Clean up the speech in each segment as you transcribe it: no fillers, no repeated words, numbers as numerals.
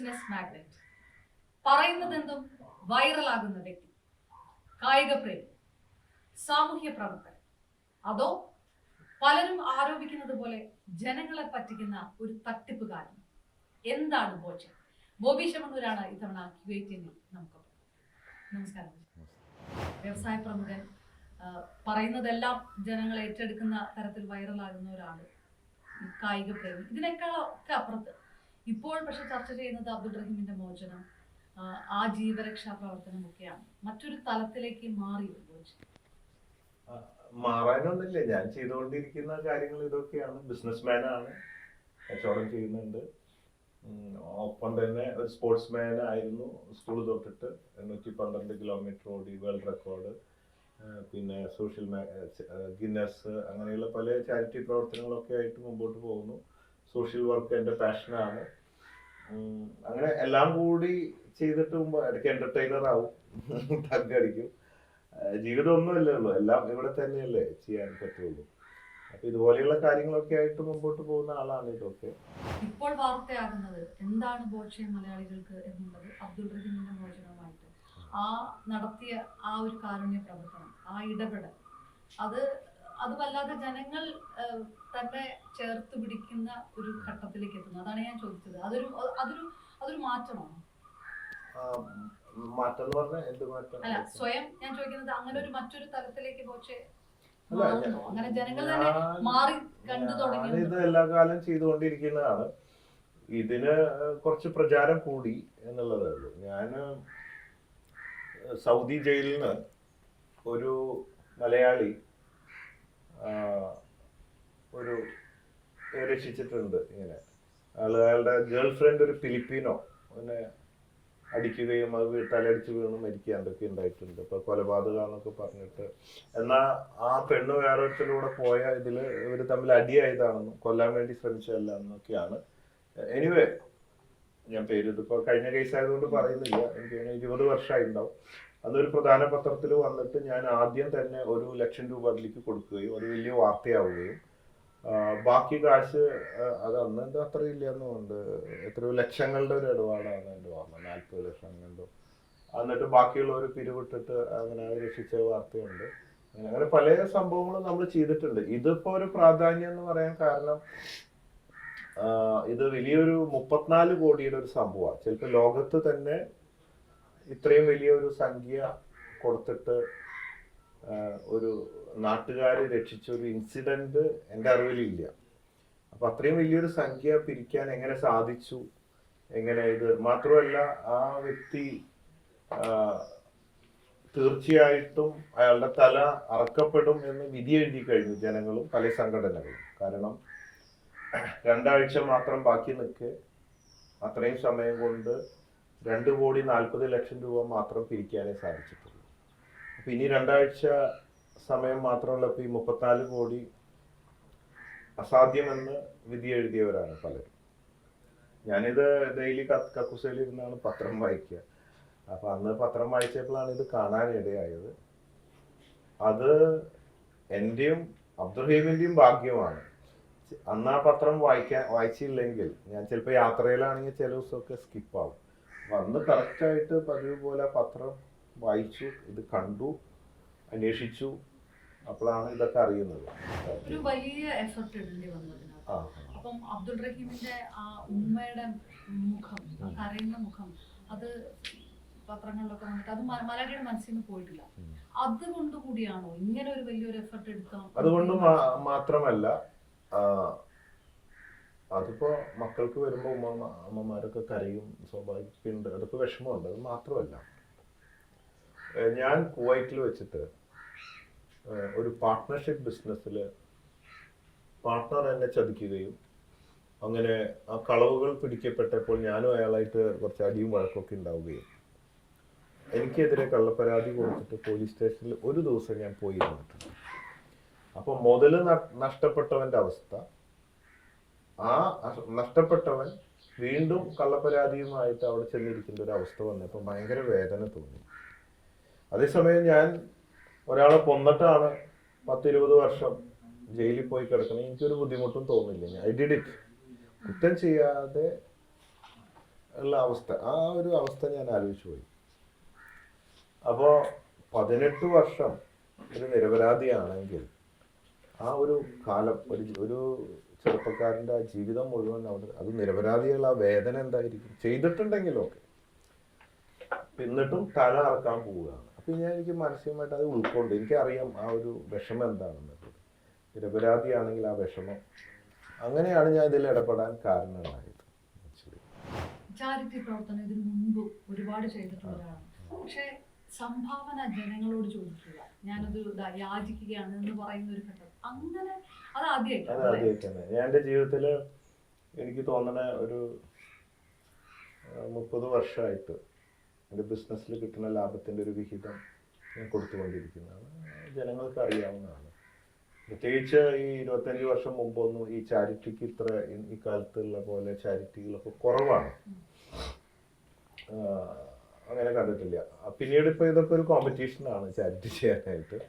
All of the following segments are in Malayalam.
ബിസിനസ് മാഗ്നറ്റ്, പറയുന്നതെന്തും വൈറലാകുന്ന വ്യക്തി, കായിക പ്രേമി, സാമൂഹ്യ പ്രവർത്തകൻ, അതോ പലരും ആരോപിക്കുന്നത് പോലെ ജനങ്ങളെ പറ്റിക്കുന്ന ഒരു തട്ടിപ്പുകാരൻ? എന്താണ് ബോച്ചെ? ബോബി ശമണൂരാണ് ഇത്തവണ ക്യുവൈറ്റിൽ നമുക്കൊപ്പം. നമസ്കാരം. വ്യവസായ പ്രമുഖൻ, പറയുന്നതെല്ലാം ജനങ്ങൾ ഏറ്റെടുക്കുന്ന തരത്തിൽ വൈറലാകുന്ന ഒരാള്, കായിക പ്രേമി, ഇതിനേക്കാളൊക്കെ അപ്പുറത്ത് ഇപ്പോൾ പക്ഷെ ചർച്ച ചെയ്യുന്നത് അബ്ദുൾ റഹീമിന്റെ മോചനം, ആ ജീവരക്ഷാ പ്രവർത്തനമൊക്കെയാണ്. മറ്റൊരു തലത്തിലേക്ക് മാറിയോ? മാറാനൊന്നുമില്ല. ഞാൻ ചെയ്തുകൊണ്ടിരിക്കുന്ന കാര്യങ്ങൾ ഇതൊക്കെയാണ്. ബിസിനസ്മാനാണ്, കച്ചവടം ചെയ്യുന്നുണ്ട്. ഒപ്പം തന്നെ ഒരു സ്പോർട്സ്മാൻ ആയിരുന്നു. സ്കൂൾ തൊട്ടിട്ട് 112 കിലോമീറ്റർ ഓടി വേൾഡ് റെക്കോർഡ്, പിന്നെ സോഷ്യൽ ഗിന്നസ്, അങ്ങനെയുള്ള പല ചാരിറ്റി പ്രവർത്തനങ്ങളൊക്കെ ആയിട്ട് മുമ്പോട്ട് പോകുന്നു. സോഷ്യൽ വർക്ക് എൻ്റെ പാഷനാണ്. അങ്ങനെ എല്ലാം കൂടി ചെയ്തിട്ട് മുമ്പ് ഇടയ്ക്ക് എന്റർടൈനർ ആവും, തగ్గടിക്കും. ജീവിതം ഒന്നുമല്ലേ ഉള്ളൂ, എല്ലാം ഇവിടെ തന്നെയല്ലേ ചെയ്യാൻ പറ്റുള്ളൂ. അപ്പൊ ഇതുപോലെയുള്ള കാര്യങ്ങളൊക്കെ ആയിട്ട് മുമ്പോട്ട് പോകുന്ന ആളാണ് ഇതൊക്കെ. ഇപ്പോൾ വാർത്തയാകുന്നത് എന്താണ് ബോച്ചെ മലയാളികൾക്ക് എന്നുള്ളത് അബ്ദുൾ റഹീമിന്റെ മോചനവുമായിട്ട് ആ നടത്തിയ ആ ഒരു കാരുണ്യ പ്രവർത്തനം, ആ ഇടപെടൽ, അത് വല്ലാതെ ജനങ്ങൾ തന്നെ ചേർത്ത് പിടിക്കുന്ന ഒരു ഘട്ടത്തിലേക്ക് എത്തുന്നു. അതാണ് ഞാൻ ചോദിച്ചത്. അതൊരു മാറ്റമാണോ? മാറ്റം എന്ന് പറഞ്ഞാൽ എന്ത് മാറ്റം? അല്ല, സ്വയം ഞാൻ ചോദിക്കുന്നത് അങ്ങനെ ഒരു മറ്റൊരു തലത്തിലേക്ക് ബോച്ചെ അങ്ങനെ ജനങ്ങൾ തന്നെ മാറി കണ്ടു തുടങ്ങി. ഇത് എല്ലാ കാലം ചെയ്തുകൊണ്ടിരിക്കുന്നതാണ്. ഇതിന് കുറച്ച് പ്രചാരം കൂടി എന്നുള്ളതേ ഉള്ളൂ. ഞാൻ സൗദി ജയിലിൽ നിന്ന് ഒരു മലയാളി ഒരു രക്ഷിച്ചിട്ടുണ്ട്. ഇങ്ങനെ അയാളുടെ ഗേൾ ഫ്രണ്ട് ഒരു ഫിലിപ്പീനോ പിന്നെ അടിക്കുകയും അത് തലടിച്ച് വീണ് മരിക്കാണ്ടൊക്കെ ഉണ്ടായിട്ടുണ്ട്. ഇപ്പൊ കൊലപാതകമാണെന്നൊക്കെ പറഞ്ഞിട്ട്. എന്നാ ആ പെണ്ണ് വേറൊരുത്തിലൂടെ പോയ ഇതില് ഇവര് തമ്മിൽ അടിയായതാണെന്നും കൊല്ലാൻ വേണ്ടി ശ്രമിച്ചതല്ല എന്നൊക്കെയാണ്. എനിവേ, ഞാൻ പേര് ഇതിപ്പോ കഴിഞ്ഞ കേസ് ആയതുകൊണ്ട് പറയുന്നില്ല. എനിക്ക് 20 വർഷമായി ഉണ്ടാവും. അന്നൊരു പ്രധാന പത്രത്തിൽ വന്നിട്ട് ഞാൻ ആദ്യം തന്നെ 1 ലക്ഷം രൂപ അതിലേക്ക് കൊടുക്കുകയും അത് വലിയ വാർത്തയാവുകയും ബാക്കി കാശ് അത് അന്ന് എന്തോ അത്ര ഇല്ലെന്നുണ്ട്, എത്രയോ ലക്ഷങ്ങളുടെ ഒരു ഇടപാടാണ് എൻ്റെ ഓർമ്മ, 40 ലക്ഷം അങ്ങനെന്തോ. എന്നിട്ട് ബാക്കിയുള്ളവർ പിരിവിട്ടിട്ട് അങ്ങനെ രക്ഷിച്ച വാർത്തയുണ്ട്. അങ്ങനെ പല സംഭവങ്ങളും നമ്മൾ ചെയ്തിട്ടുണ്ട്. ഇതിപ്പോ ഒരു പ്രാധാന്യം എന്ന് പറയാൻ കാരണം ഇത് വലിയൊരു 34 കോടിയുടെ ഒരു സംഭവമാണ്. ചിലപ്പോൾ ലോകത്ത് തന്നെ ഇത്രയും വലിയൊരു സംഖ്യ കൊടുത്തിട്ട് ഒരു നാട്ടുകാരെ രക്ഷിച്ച ഒരു ഇൻസിഡന്റ് എൻ്റെ അറിവിലില്ല. അപ്പൊ അത്രയും വലിയൊരു സംഖ്യ പിരിക്കാൻ എങ്ങനെ സാധിച്ചു, എങ്ങനെ ഇത് മാത്രമല്ല ആ വ്യക്തി തീർച്ചയായിട്ടും അയാളുടെ തല അറക്കപ്പെടും എന്ന് വിധി എഴുതി കഴിഞ്ഞു ജനങ്ങളും പല സംഘടനകളും. കാരണം 2 ആഴ്ച മാത്രം ബാക്കി നിൽക്കെ അത്രയും സമയം കൊണ്ട് 2,40,00,000 രൂപ മാത്രം പിരിക്കാനേ സാധിച്ചിട്ടുള്ളൂ. അപ്പൊ ഇനി 2 ആഴ്ച സമയം മാത്രമുള്ളപ്പോൾ ഈ 34 കോടി അസാധ്യമെന്ന് വിധി എഴുതിയവരാണ് പലരും. ഞാനിത് ഡെയിലി കക്കൂസയിൽ ഇരുന്നാണ് പത്രം വായിക്കുക. അപ്പൊ അന്ന് പത്രം വായിച്ചപ്പോഴാണ് ഇത് കാണാനിടയായത്. അത് എന്റെയും അബ്ദുറഹീമിന്റെയും ഭാഗ്യമാണ്. അന്ന് ആ പത്രം വായിച്ചില്ലെങ്കിൽ ഞാൻ ചിലപ്പോൾ യാത്രയിലാണെങ്കിൽ ചില ദിവസമൊക്കെ സ്കിപ്പാവും. അപ്പൊ അന്ന് കറക്റ്റായിട്ട് പതിവ് പോലെ പത്രം വായിച്ചു, ഇത് കണ്ടു, അന്വേഷിച്ചു. അപ്പോഴാണ് ഇതൊക്കെ അറിയുന്നത്. ഒരു വലിയ എഫർട്ട് ഇടേണ്ടി വന്നതിനാ. അപ്പം അബ്ദുൾ റഹീമിന്റെ ആ ഉമ്മയുടെ മുഖം, കരയുന്ന മുഖം, അത് പത്രങ്ങളിലൊക്കെ വന്നിട്ട് അത് മലയാളിയുടെ മനസ്സിൽ നിന്ന് പോയിട്ടില്ല. അതുകൊണ്ട് കൂടിയാണോ ഇങ്ങനെ ഒരു വലിയൊരു എഫർട്ട് എടുക്കാം? അതുകൊണ്ട് മാത്രമല്ല, അതിപ്പോ മക്കൾക്ക് വരുമ്പോ അമ്മമാരൊക്കെ കരയും, സ്വാഭാവികമുണ്ട്, അതൊക്കെ വിഷമമുണ്ട്. അത് മാത്രമല്ല, ഞാൻ കുവൈറ്റിൽ വെച്ചിട്ട് ഒരു പാർട്ട്ണർഷിപ്പ് ബിസിനസ്സിൽ പാർട്ട്ണർ എന്നെ ചതിക്കുകയും അങ്ങനെ ആ കളവുകൾ പിടിക്കപ്പെട്ടപ്പോൾ ഞാനും അയാളായിട്ട് കുറച്ച് അടിയും വഴക്കൊക്കെ ഉണ്ടാവുകയും എനിക്കെതിരെ കള്ളപ്പരാതി കൊടുത്തിട്ട് പോലീസ് സ്റ്റേഷനിൽ ഒരു ദിവസം ഞാൻ പോയി ഇരുന്നിട്ടുണ്ട്. അപ്പൊ മുതല് നഷ്ടപ്പെട്ടവന്റെ അവസ്ഥ, ആ നഷ്ടപ്പെട്ടവൻ വീണ്ടും കള്ളപ്പരാതിയുമായിട്ട് അവിടെ ചെന്നിരിക്കേണ്ട ഒരു അവസ്ഥ വന്നപ്പോൾ ഭയങ്കര വേദന തോന്നി. അതേസമയം ഞാൻ ഒരാളെ കൊന്നിട്ടാണ് 10-20 വർഷം ജയിലിൽ പോയി കിടക്കണം, എനിക്കൊരു ബുദ്ധിമുട്ടും തോന്നില്ല. I did it. കുറ്റം ചെയ്യാതെ ഉള്ള അവസ്ഥ, ആ ഒരു അവസ്ഥ ഞാൻ ആലോചിച്ചു പോയി. അപ്പോൾ 18 വർഷം ഒരു നിരപരാധിയാണെങ്കിൽ ആ ഒരു കാലം ഒരു ചെറുപ്പക്കാരൻ്റെ ആ ജീവിതം മുഴുവൻ അവിടെ, അത് നിരപരാധിയുള്ള ആ വേദന എന്തായിരിക്കും, ചെയ്തിട്ടുണ്ടെങ്കിലൊക്കെ എന്നിട്ടും തല അറക്കാൻ പോവുകയാണ്. അപ്പം എനിക്ക് മാനസികമായിട്ട് അത് ഉൾക്കൊണ്ട് എനിക്കറിയാം ആ ഒരു വിഷമം എന്താണെന്നത്. നിരപരാധിയാണെങ്കിൽ ആ വിഷമം, അങ്ങനെയാണ് ഞാൻ ഇതിൽ ഇടപെടാൻ കാരണമായത്. ചാരിറ്റി പ്രവർത്തനം ഇതിനു മുൻപ് ഒരുപാട് ചെയ്തിട്ടുള്ളതാണ്. പക്ഷേ സംഭാവന ജനങ്ങളോട് ചോദിക്കുക, ഞാനത് യാചിക്കുകയാണ് എന്ന് പറയുന്ന ഒരു ഘട്ടം, അങ്ങനെ അത് ആദ്യമായിട്ടാണ് ഞാൻ എൻ്റെ ജീവിതത്തിൽ എനിക്ക് തോന്നണ ഒരു 30 വർഷമായിട്ട് എൻ്റെ ബിസിനസ്സിൽ കിട്ടുന്ന ലാഭത്തിൻ്റെ ഒരു വിഹിതം ഞാൻ കൊടുത്തുകൊണ്ടിരിക്കുന്നതാണ്. ജനങ്ങൾക്ക് അറിയാവുന്നതാണ്. പ്രത്യേകിച്ച് ഈ 25 വർഷം മുമ്പൊന്നും ഈ ചാരിറ്റിക്ക് ഇത്ര ഈ കാലത്തുള്ള പോലെ ചാരിറ്റികളൊക്കെ കുറവാണ്. അങ്ങനെ കണ്ടിട്ടില്ല. പിന്നീട് ഇപ്പോൾ ഇതൊക്കെ ഒരു കോമ്പറ്റീഷനാണ് ചാരിറ്റി ചെയ്യാനായിട്ട്.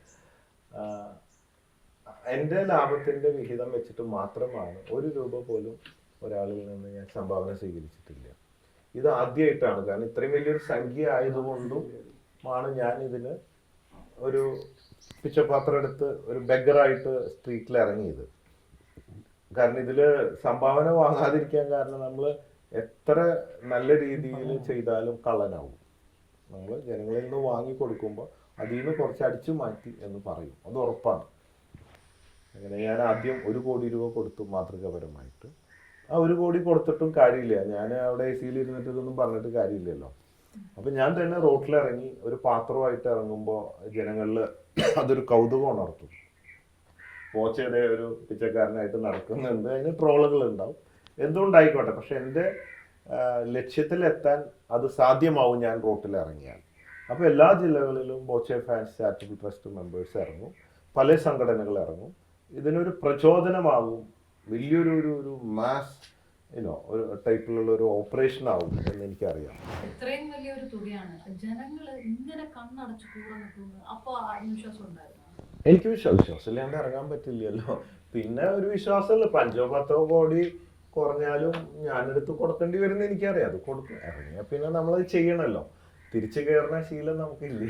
എൻ്റെ ലാഭത്തിൻ്റെ വിഹിതം വെച്ചിട്ട് മാത്രമാണ് 1 രൂപ പോലും ഒരാളിൽ നിന്ന് ഞാൻ സംഭാവന സ്വീകരിച്ചിട്ടില്ല. ഇത് ആദ്യമായിട്ടാണ്. കാരണം ഇത്രയും വലിയൊരു സംഖ്യ ആയതുകൊണ്ടുമാണ് ഞാൻ ഇതിന് ഒരു പിച്ചപാത്രം എടുത്ത് ഒരു ബെഗറായിട്ട് സ്ട്രീറ്റിൽ ഇറങ്ങിയത്. കാരണം ഇതിൽ സംഭാവന വാങ്ങാതിരിക്കാൻ കാരണം നമ്മൾ എത്ര നല്ല രീതിയിൽ ചെയ്താലും കള്ളനാവും. നമ്മൾ ജനങ്ങളിൽ നിന്ന് വാങ്ങി കൊടുക്കുമ്പോൾ അതിൽ നിന്ന് കുറച്ച് അടിച്ചു മാറ്റി എന്ന് പറയും, അത് ഉറപ്പാണ്. അങ്ങനെ ഞാൻ ആദ്യം 1 കോടി രൂപ കൊടുത്തു മാതൃകാപരമായിട്ട്. ആ 1 കോടി കൊടുത്തിട്ടും കാര്യമില്ല. ഞാൻ അവിടെ AC ഇരുന്നിട്ട് ഇതൊന്നും പറഞ്ഞിട്ട് കാര്യമില്ലല്ലോ. അപ്പം ഞാൻ തന്നെ റോട്ടിലിറങ്ങി ഒരു പാത്രമായിട്ട് ഇറങ്ങുമ്പോൾ ജനങ്ങളിൽ അതൊരു കൗതുകം ഉണർത്തും. പോച്ചയുടെ ഒരു പിച്ചക്കാരനായിട്ട് നടക്കുന്നുണ്ട്, അതിന് ട്രോളുകൾ ഉണ്ടാവും, എന്തുകൊണ്ടായിക്കോട്ടെ. പക്ഷെ എൻ്റെ ലക്ഷ്യത്തിലെത്താൻ അത് സാധ്യമാവും ഞാൻ റോട്ടിൽ ഇറങ്ങിയാൽ. അപ്പോൾ എല്ലാ ജില്ലകളിലും Boche fans charitable trust members ഇറങ്ങും, പല സംഘടനകൾ ഇറങ്ങും. ഇതിനൊരു പ്രചോദനമാകും, വലിയൊരു ഒരു മാസ് ഒരു ടൈപ്പിലുള്ള ഒരു ഓപ്പറേഷൻ ആവും എന്ന് എനിക്കറിയാം. ഇത്രയും വലിയൊരു തുകയാണ്, ജനങ്ങൾ ഇങ്ങനെ കണ്ണടച്ച് കൂടെ നിൽക്കുന്നത്. അപ്പോൾ ആത്മവിശ്വാസം ഉണ്ടായിരുന്നു. എനിക്ക് വിശ്വാസം ഇല്ലാണ്ട് ഇറങ്ങാൻ പറ്റില്ലല്ലോ. പിന്നെ ഒരു വിശ്വാസമല്ല, 5-10 കോടി കുറഞ്ഞാലും ഞാനെടുത്ത് കൊടുക്കേണ്ടി വരുന്ന എനിക്കറിയാം. അത് കൊടുക്കും, ഇറങ്ങിയാൽ പിന്നെ നമ്മളത് ചെയ്യണമല്ലോ. തിരിച്ചു കയറുന്ന ശീലം നമുക്കില്ല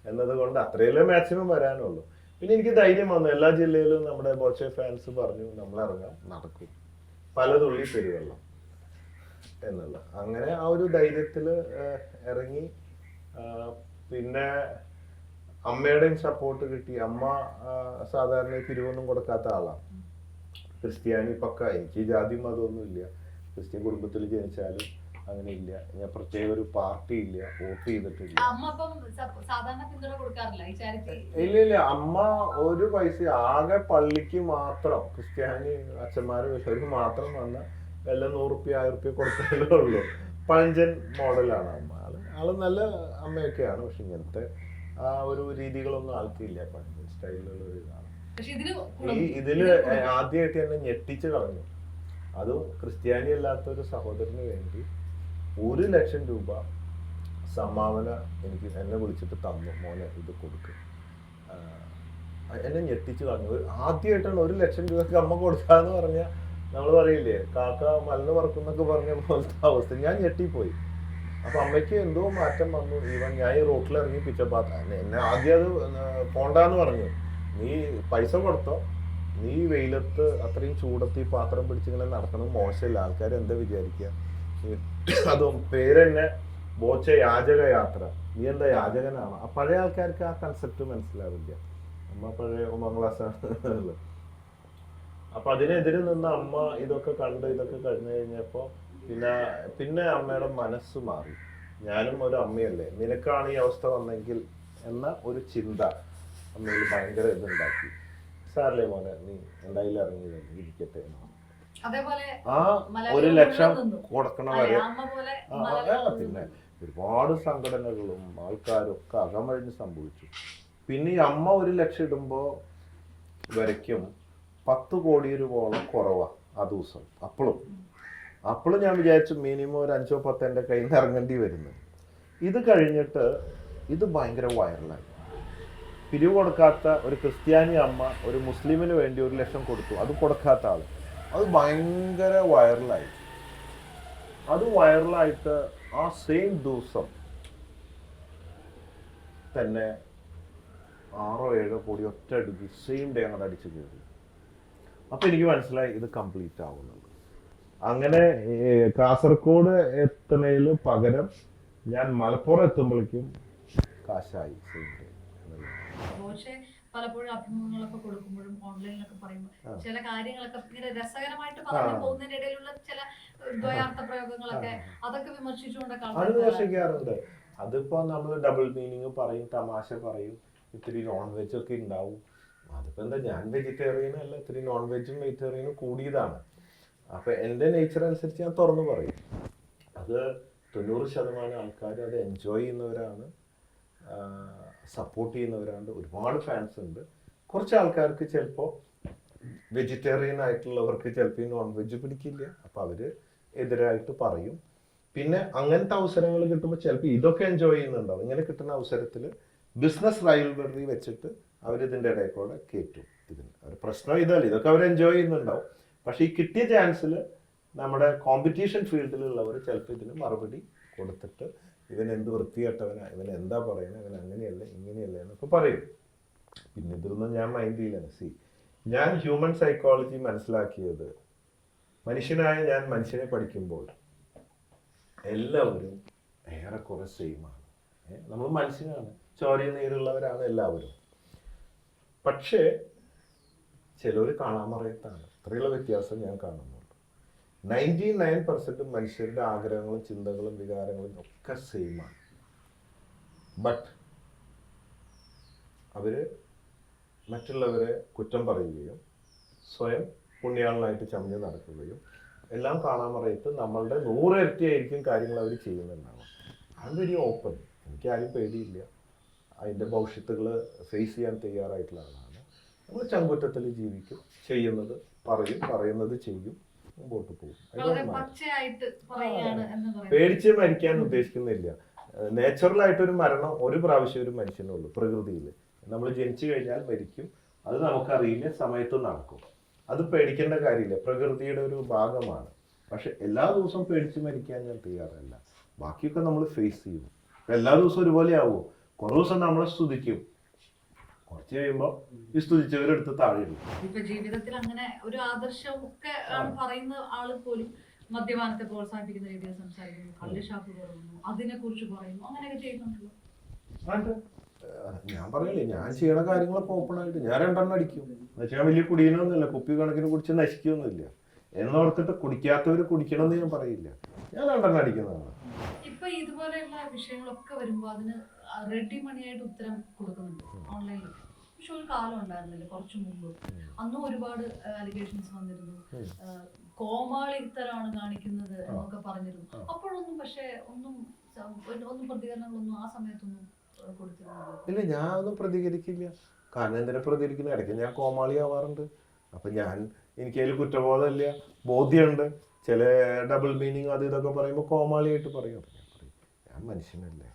എന്നതുകൊണ്ട് അത്രയല്ലേ മാക്സിമം വരാനുള്ളൂ. പിന്നെ എനിക്ക് ധൈര്യം വന്നു. എല്ലാ ജില്ലയിലും നമ്മുടെ ബോച്ചെ ഫാൻസ് പറഞ്ഞു നമ്മൾ ഇറങ്ങാം, നടക്കും, പലതുള്ളി പെരുവെള്ളം എന്നുള്ള. അങ്ങനെ ആ ഒരു ധൈര്യത്തിൽ ഇറങ്ങി. പിന്നെ അമ്മയുടെയും സപ്പോർട്ട് കിട്ടി. അമ്മ സാധാരണ പിരിവൊന്നും കൊടുക്കാത്ത ആളാണ്, ക്രിസ്ത്യാനി പക്ക. എനിക്ക് ജാതി മതമൊന്നുമില്ല, ക്രിസ്ത്യൻ കുടുംബത്തിൽ ജനിച്ചാലും അങ്ങനെ ഇല്ല. ഞാൻ പ്രത്യേക ഒരു പാർട്ടി ഇല്ല, വോട്ട് ചെയ്തിട്ടില്ല. ഇല്ല, അമ്മ ഒരു പൈസ ആകെ പള്ളിക്ക് മാത്രം ക്രിസ്ത്യാനി അച്ഛന്മാരും വലിയവർക്ക് മാത്രം വന്ന എല്ലാം 100 റുപ്യ 1000 റുപ്യ കൊടുത്തേ ഉള്ളൂ. പഴഞ്ചൻ മോഡലാണ് അമ്മ. ആള് നല്ല അമ്മയൊക്കെയാണ്, പക്ഷെ ഇങ്ങനത്തെ ആ ഒരു രീതികളൊന്നും ആൾക്കില്ല. പഴഞ്ചൻ സ്റ്റൈലിലുള്ള ഒരു ഇതാണ്. ഇതില് ആദ്യമായിട്ട് എന്നെ ഞെട്ടിച്ച് കളഞ്ഞു. അതും ക്രിസ്ത്യാനി അല്ലാത്ത ഒരു സഹോദരന് വേണ്ടി 1 ലക്ഷം രൂപ സംഭാവന എന്നെ വിളിച്ചിട്ട് തന്നു. മോനെ ഇത് കൊടുക്കും. എന്നെ ഞെട്ടിച്ച് കളഞ്ഞു. ആദ്യമായിട്ടാണ് 1 ലക്ഷം രൂപയ്ക്ക് അമ്മ കൊടുക്കാന്ന് പറഞ്ഞാൽ നമ്മൾ പറയില്ലേ കാക്ക മലന്ന് പറക്കുന്നൊക്കെ പറഞ്ഞ പോലത്തെ അവസ്ഥ. ഞാൻ ഞെട്ടിപ്പോയി. അപ്പൊ അമ്മയ്ക്ക് എന്തോ മാറ്റം വന്നു. ഈവൻ ഞാൻ ഈ റോട്ടിലിറങ്ങി പിച്ചപ്പാത്ത എന്നെ ആദ്യം അത് പോണ്ടാന്ന് പറഞ്ഞു. നീ പൈസ കൊടുത്തോ, നീ വെയിലത്ത് അത്രയും ചൂടത്ത് ഈ പാത്രം പിടിച്ചിങ്ങനെ നടക്കണം, മോശമില്ല, ആൾക്കാർ എന്താ വിചാരിക്കുക. അതും പേരെന്നെ ബോച്ച യാചക യാത്ര, നീ എന്താ യാചകനാണ്. ആ പഴയ ആൾക്കാർക്ക് ആ കൺസെപ്റ്റ് മനസ്സിലാവില്ല. അമ്മ പഴയ 9ാം ക്ലാസ്സാണ്. അപ്പൊ അതിനെതിരെ നിന്ന് അമ്മ ഇതൊക്കെ കണ്ട് ഇതൊക്കെ കഴിഞ്ഞു കഴിഞ്ഞപ്പോ പിന്നെ അമ്മയുടെ മനസ്സ് മാറി. ഞാനും ഒരു അമ്മയല്ലേ, നിനക്കാണ് ഈ അവസ്ഥ വന്നെങ്കിൽ എന്ന ഒരു ചിന്ത അമ്മയിൽ ഭയങ്കര ഇതുണ്ടാക്കി. സാറില്ലേ മോനെ, നീ എന്തായാലും ഇറങ്ങി ഇരിക്കട്ടെ. ആ 1 ലക്ഷം കൊടുക്കണ വരെ പിന്നെ ഒരുപാട് സംഘടനകളും ആൾക്കാരും ഒക്കെ അകമഴിഞ്ഞ് സംഭവിച്ചു. പിന്നെ ഈ അമ്മ 1 ലക്ഷം ഇടുമ്പോ വരയ്ക്കും 10 കോടി രൂപയോളം കുറവാ ആ ദിവസം. അപ്പോഴും ഞാൻ വിചാരിച്ചു മിനിമം ഒരു 5-10 എൻ്റെ കയ്യിൽ നിന്ന് ഇറങ്ങേണ്ടി വരുന്നു. ഇത് കഴിഞ്ഞിട്ട് ഇത് ഭയങ്കര വൈറലായി. പിരിവ് കൊടുക്കാത്ത ഒരു ക്രിസ്ത്യാനി അമ്മ ഒരു മുസ്ലിമിന് വേണ്ടി 1 ലക്ഷം കൊടുത്തു, അത് കൊടുക്കാത്ത ആള്, അത് ഭയങ്കര വൈറലായി. അത് വൈറലായിട്ട് ആ സെയിം ദിവസം തന്നെ 6-7 കോടി ഒറ്റ അടിക്ക് സെയിം ഡേ അങ്ങോട്ട് അടിച്ചു കയറി. അപ്പൊ എനിക്ക് മനസ്സിലായി ഇത് കംപ്ലീറ്റ് ആവുന്നുണ്ട്. അങ്ങനെ കാസർഗോഡ് എത്തുന്നതിന് പകരം ഞാൻ മലപ്പുറം എത്തുമ്പോഴേക്കും കാശായി സെയിം ഡേ. പക്ഷേ പലപ്പോഴും അഭിമുഖങ്ങളൊക്കെ കൊടുക്കുമ്പോഴും ഓൺലൈനിലൊക്കെ പറയുമ്പോൾ ചില കാര്യങ്ങളൊക്കെ ഇങ്ങനെ രസകരമായിട്ട് പറഞ്ഞു പോകുന്നതിനിടയിലുള്ള ചില ദ്വയാർത്ഥ പ്രയോഗങ്ങളൊക്കെ അതൊക്കെ വിമർശിക്കാറുണ്ട്. അതിപ്പോ നമ്മൾ ഡബിൾ മീനിങ് പറയും, തമാശ പറയും, ഇത്തിരി നോൺ വെജ് ഒക്കെ ഉണ്ടാവും. അതിപ്പോ എന്താ, ഞാൻ വെജിറ്റേറിയനും അല്ല, ഇത്തിരി നോൺ വെജും വെജിറ്റേറിയനും കൂടിയതാണ്. അപ്പൊ എൻ്റെ നേച്ചർ അനുസരിച്ച് ഞാൻ തുറന്നു പറയും. അത് 90% ആൾക്കാർ അത് എൻജോയ് ചെയ്യുന്നവരാണ്, സപ്പോർട്ട് ചെയ്യുന്നവരാണ്, ഒരുപാട് ഫാൻസ് ഉണ്ട്. കുറച്ച് ആൾക്കാർക്ക് ചിലപ്പോൾ വെജിറ്റേറിയൻ ആയിട്ടുള്ളവർക്ക് ചിലപ്പോൾ ഈ നോൺ വെജ് പിടിക്കില്ല, അപ്പോൾ അവർ എതിരായിട്ട് പറയും. പിന്നെ അങ്ങനത്തെ അവസരങ്ങൾ കിട്ടുമ്പോൾ ചിലപ്പോൾ ഇതൊക്കെ എൻജോയ് ചെയ്യുന്നുണ്ടാവും. ഇങ്ങനെ കിട്ടുന്ന അവസരത്തിൽ ബിസിനസ് റൈവൽറി വെച്ചിട്ട് അവരിതിൻ്റെ ഇടയിൽ കൂടെ കയറ്റും. ഇതിന് ഒരു പ്രശ്നം ഇതല്ല, ഇതൊക്കെ അവർ എൻജോയ് ചെയ്യുന്നുണ്ടാവും. പക്ഷേ ഈ കിട്ടിയ ചാൻസിൽ നമ്മുടെ കോമ്പറ്റീഷൻ ഫീൽഡിലുള്ളവർ ചിലപ്പോൾ ഇതിന് മറുപടി കൊടുത്തിട്ട് ഇവൻ എന്ത് വൃത്തികെട്ടവനാ, ഇവൻ എന്താ പറയുന്നത്, ഇവൻ അങ്ങനെയല്ല ഇങ്ങനെയല്ല എന്നൊക്കെ പറയും. പിന്നെ ഇതൊന്നും ഞാൻ മൈൻഡ് ചെയ്യില്ല. ഞാൻ ഹ്യൂമൻ സൈക്കോളജി മനസ്സിലാക്കിയത്, മനുഷ്യനായ ഞാൻ മനുഷ്യനെ പഠിക്കുമ്പോൾ എല്ലാവരും ഏറെക്കുറെ സെയിമാണ്. നമ്മൾ മനുഷ്യനാണ്, ചോരയും നീരുള്ളവരാണ് എല്ലാവരും. പക്ഷേ ചിലർ കാണാമറയത്താണ്. ഇത്രയുള്ള വ്യത്യാസം ഞാൻ കാണുന്നുള്ളൂ. 99% മനുഷ്യരുടെ ആഗ്രഹങ്ങളും ചിന്തകളും വികാരങ്ങളും ഒക്കെ സെയിമാണ്. ബട്ട് അവര് മറ്റുള്ളവരെ കുറ്റം പറയുകയും സ്വയം പുണ്യാളനായിട്ട് ചമഞ്ഞ് നടക്കുകയും എല്ലാം കാണാമറയത്ത് നമ്മളുടെ 100 ഇരട്ടിയായിരിക്കും കാര്യങ്ങൾ അവർ ചെയ്യുന്നുണ്ടാവും. അത് വെരി ഓപ്പൺ. എനിക്കാരും പേടിയില്ല. അതിൻ്റെ ഭവിഷ്യത്തുകൾ ഫേസ് ചെയ്യാൻ തയ്യാറായിട്ടുള്ള ആളാണ്. നമ്മൾ ചങ്കുറ്റത്തിൽ ജീവിക്കും, ചെയ്യുന്നത് പറയും, പറയുന്നത് ചെയ്യും, മുമ്പോട്ട് പോകും. പേടിച്ച് മരിക്കാൻ ഉദ്ദേശിക്കുന്നില്ല. നേച്ചുറലായിട്ടൊരു മരണം ഒരു പ്രാവശ്യം ഒരു മനുഷ്യനുള്ളൂ പ്രകൃതിയിൽ. നമ്മൾ ജനിച്ചു കഴിഞ്ഞാൽ മരിക്കും, അത് നമുക്കറിയില്ല, സമയത്ത് നടക്കും. അത് പേടിക്കേണ്ട കാര്യമില്ല, പ്രകൃതിയുടെ ഒരു ഭാഗമാണ്. പക്ഷെ എല്ലാ ദിവസവും പേടിച്ച് മരിക്കാൻ ഞാൻ തയ്യാറല്ല. ബാക്കിയൊക്കെ നമ്മൾ ഫേസ് ചെയ്യും. എല്ലാ ദിവസവും ഒരുപോലെ ആവുമോ? കുറേ ദിവസം നമ്മളെ സ്തുതിക്കും, കുറച്ച് കഴിയുമ്പോൾ ഈ സ്തുതിച്ചവരെടുത്ത് താഴെയിടും. ഇപ്പൊ ജീവിതത്തിൽ അങ്ങനെ ഒരു ആദർശം ഒക്കെ ആണ് പറയുന്ന ആള് പോലും മദ്യപാനത്തെ പ്രോത്സാഹിപ്പിക്കുന്ന രീതിയിൽ സംസാരിക്കുന്നു, കള്ളുഷാപ്പ് പറയുന്നു, അതിനെ കുറിച്ച് പറയുന്നു, അങ്ങനെയൊക്കെ ചെയ്യുന്നുണ്ടല്ലോ. ഞാൻ പറയില്ലേ, ഞാൻ ചെയ്യണ കാര്യങ്ങളൊക്കെ ഓപ്പൺ ആയിട്ട് ഞാൻ 2 എണ്ണം അടിക്കും. എന്നുവെച്ചാൽ വലിയ കുടിയനൊന്നുമില്ല, കുപ്പി കണക്കിന് കുടിച്ച് നശിക്കൊന്നുമില്ല എന്നോർത്തിട്ട് കുടിക്കാത്തവര് കുടിക്കണമെന്ന് ഞാൻ പറയില്ല. ഞാൻ 2 എണ്ണം അടിക്കുന്നതാണ്. ഇപ്പൊ ഇതുപോലെയുള്ള വിഷയങ്ങളൊക്കെ വരുമ്പോ അതിന് റെഡി മണിയായിട്ട് ഉത്തരം കൊടുക്കുന്നുണ്ട് ഓൺലൈനിൽ. പക്ഷെ ഒരു കാലം ഉണ്ടായിരുന്നില്ല കുറച്ചു മുമ്പ്, അന്നും ഒരുപാട് അലിഗേഷൻസ് വന്നിരുന്നു. കോമാളിത്തരാണ് കാണിക്കുന്നത് എന്നൊക്കെ പറഞ്ഞിരുന്നു. അപ്പോഴൊന്നും പക്ഷെ ഒന്നും പ്രതികരണങ്ങളൊന്നും ആ സമയത്തൊന്നും ഇല്ല. ഞാൻ ഒന്നും പ്രതികരിക്കില്ല. കാരണം എന്തിനാ പ്രതികരിക്കുന്ന? ഇടയ്ക്ക് ഞാൻ കോമാളി ആവാറുണ്ട്. അപ്പൊ എനിക്ക് അതിൽ കുറ്റബോധമില്ല, ബോധ്യമുണ്ട്. ചില ഡബിൾ മീനിങ് അത് ഇതൊക്കെ പറയുമ്പോൾ കോമാളിയായിട്ട് പറയും. ഞാൻ മനുഷ്യനല്ലേ,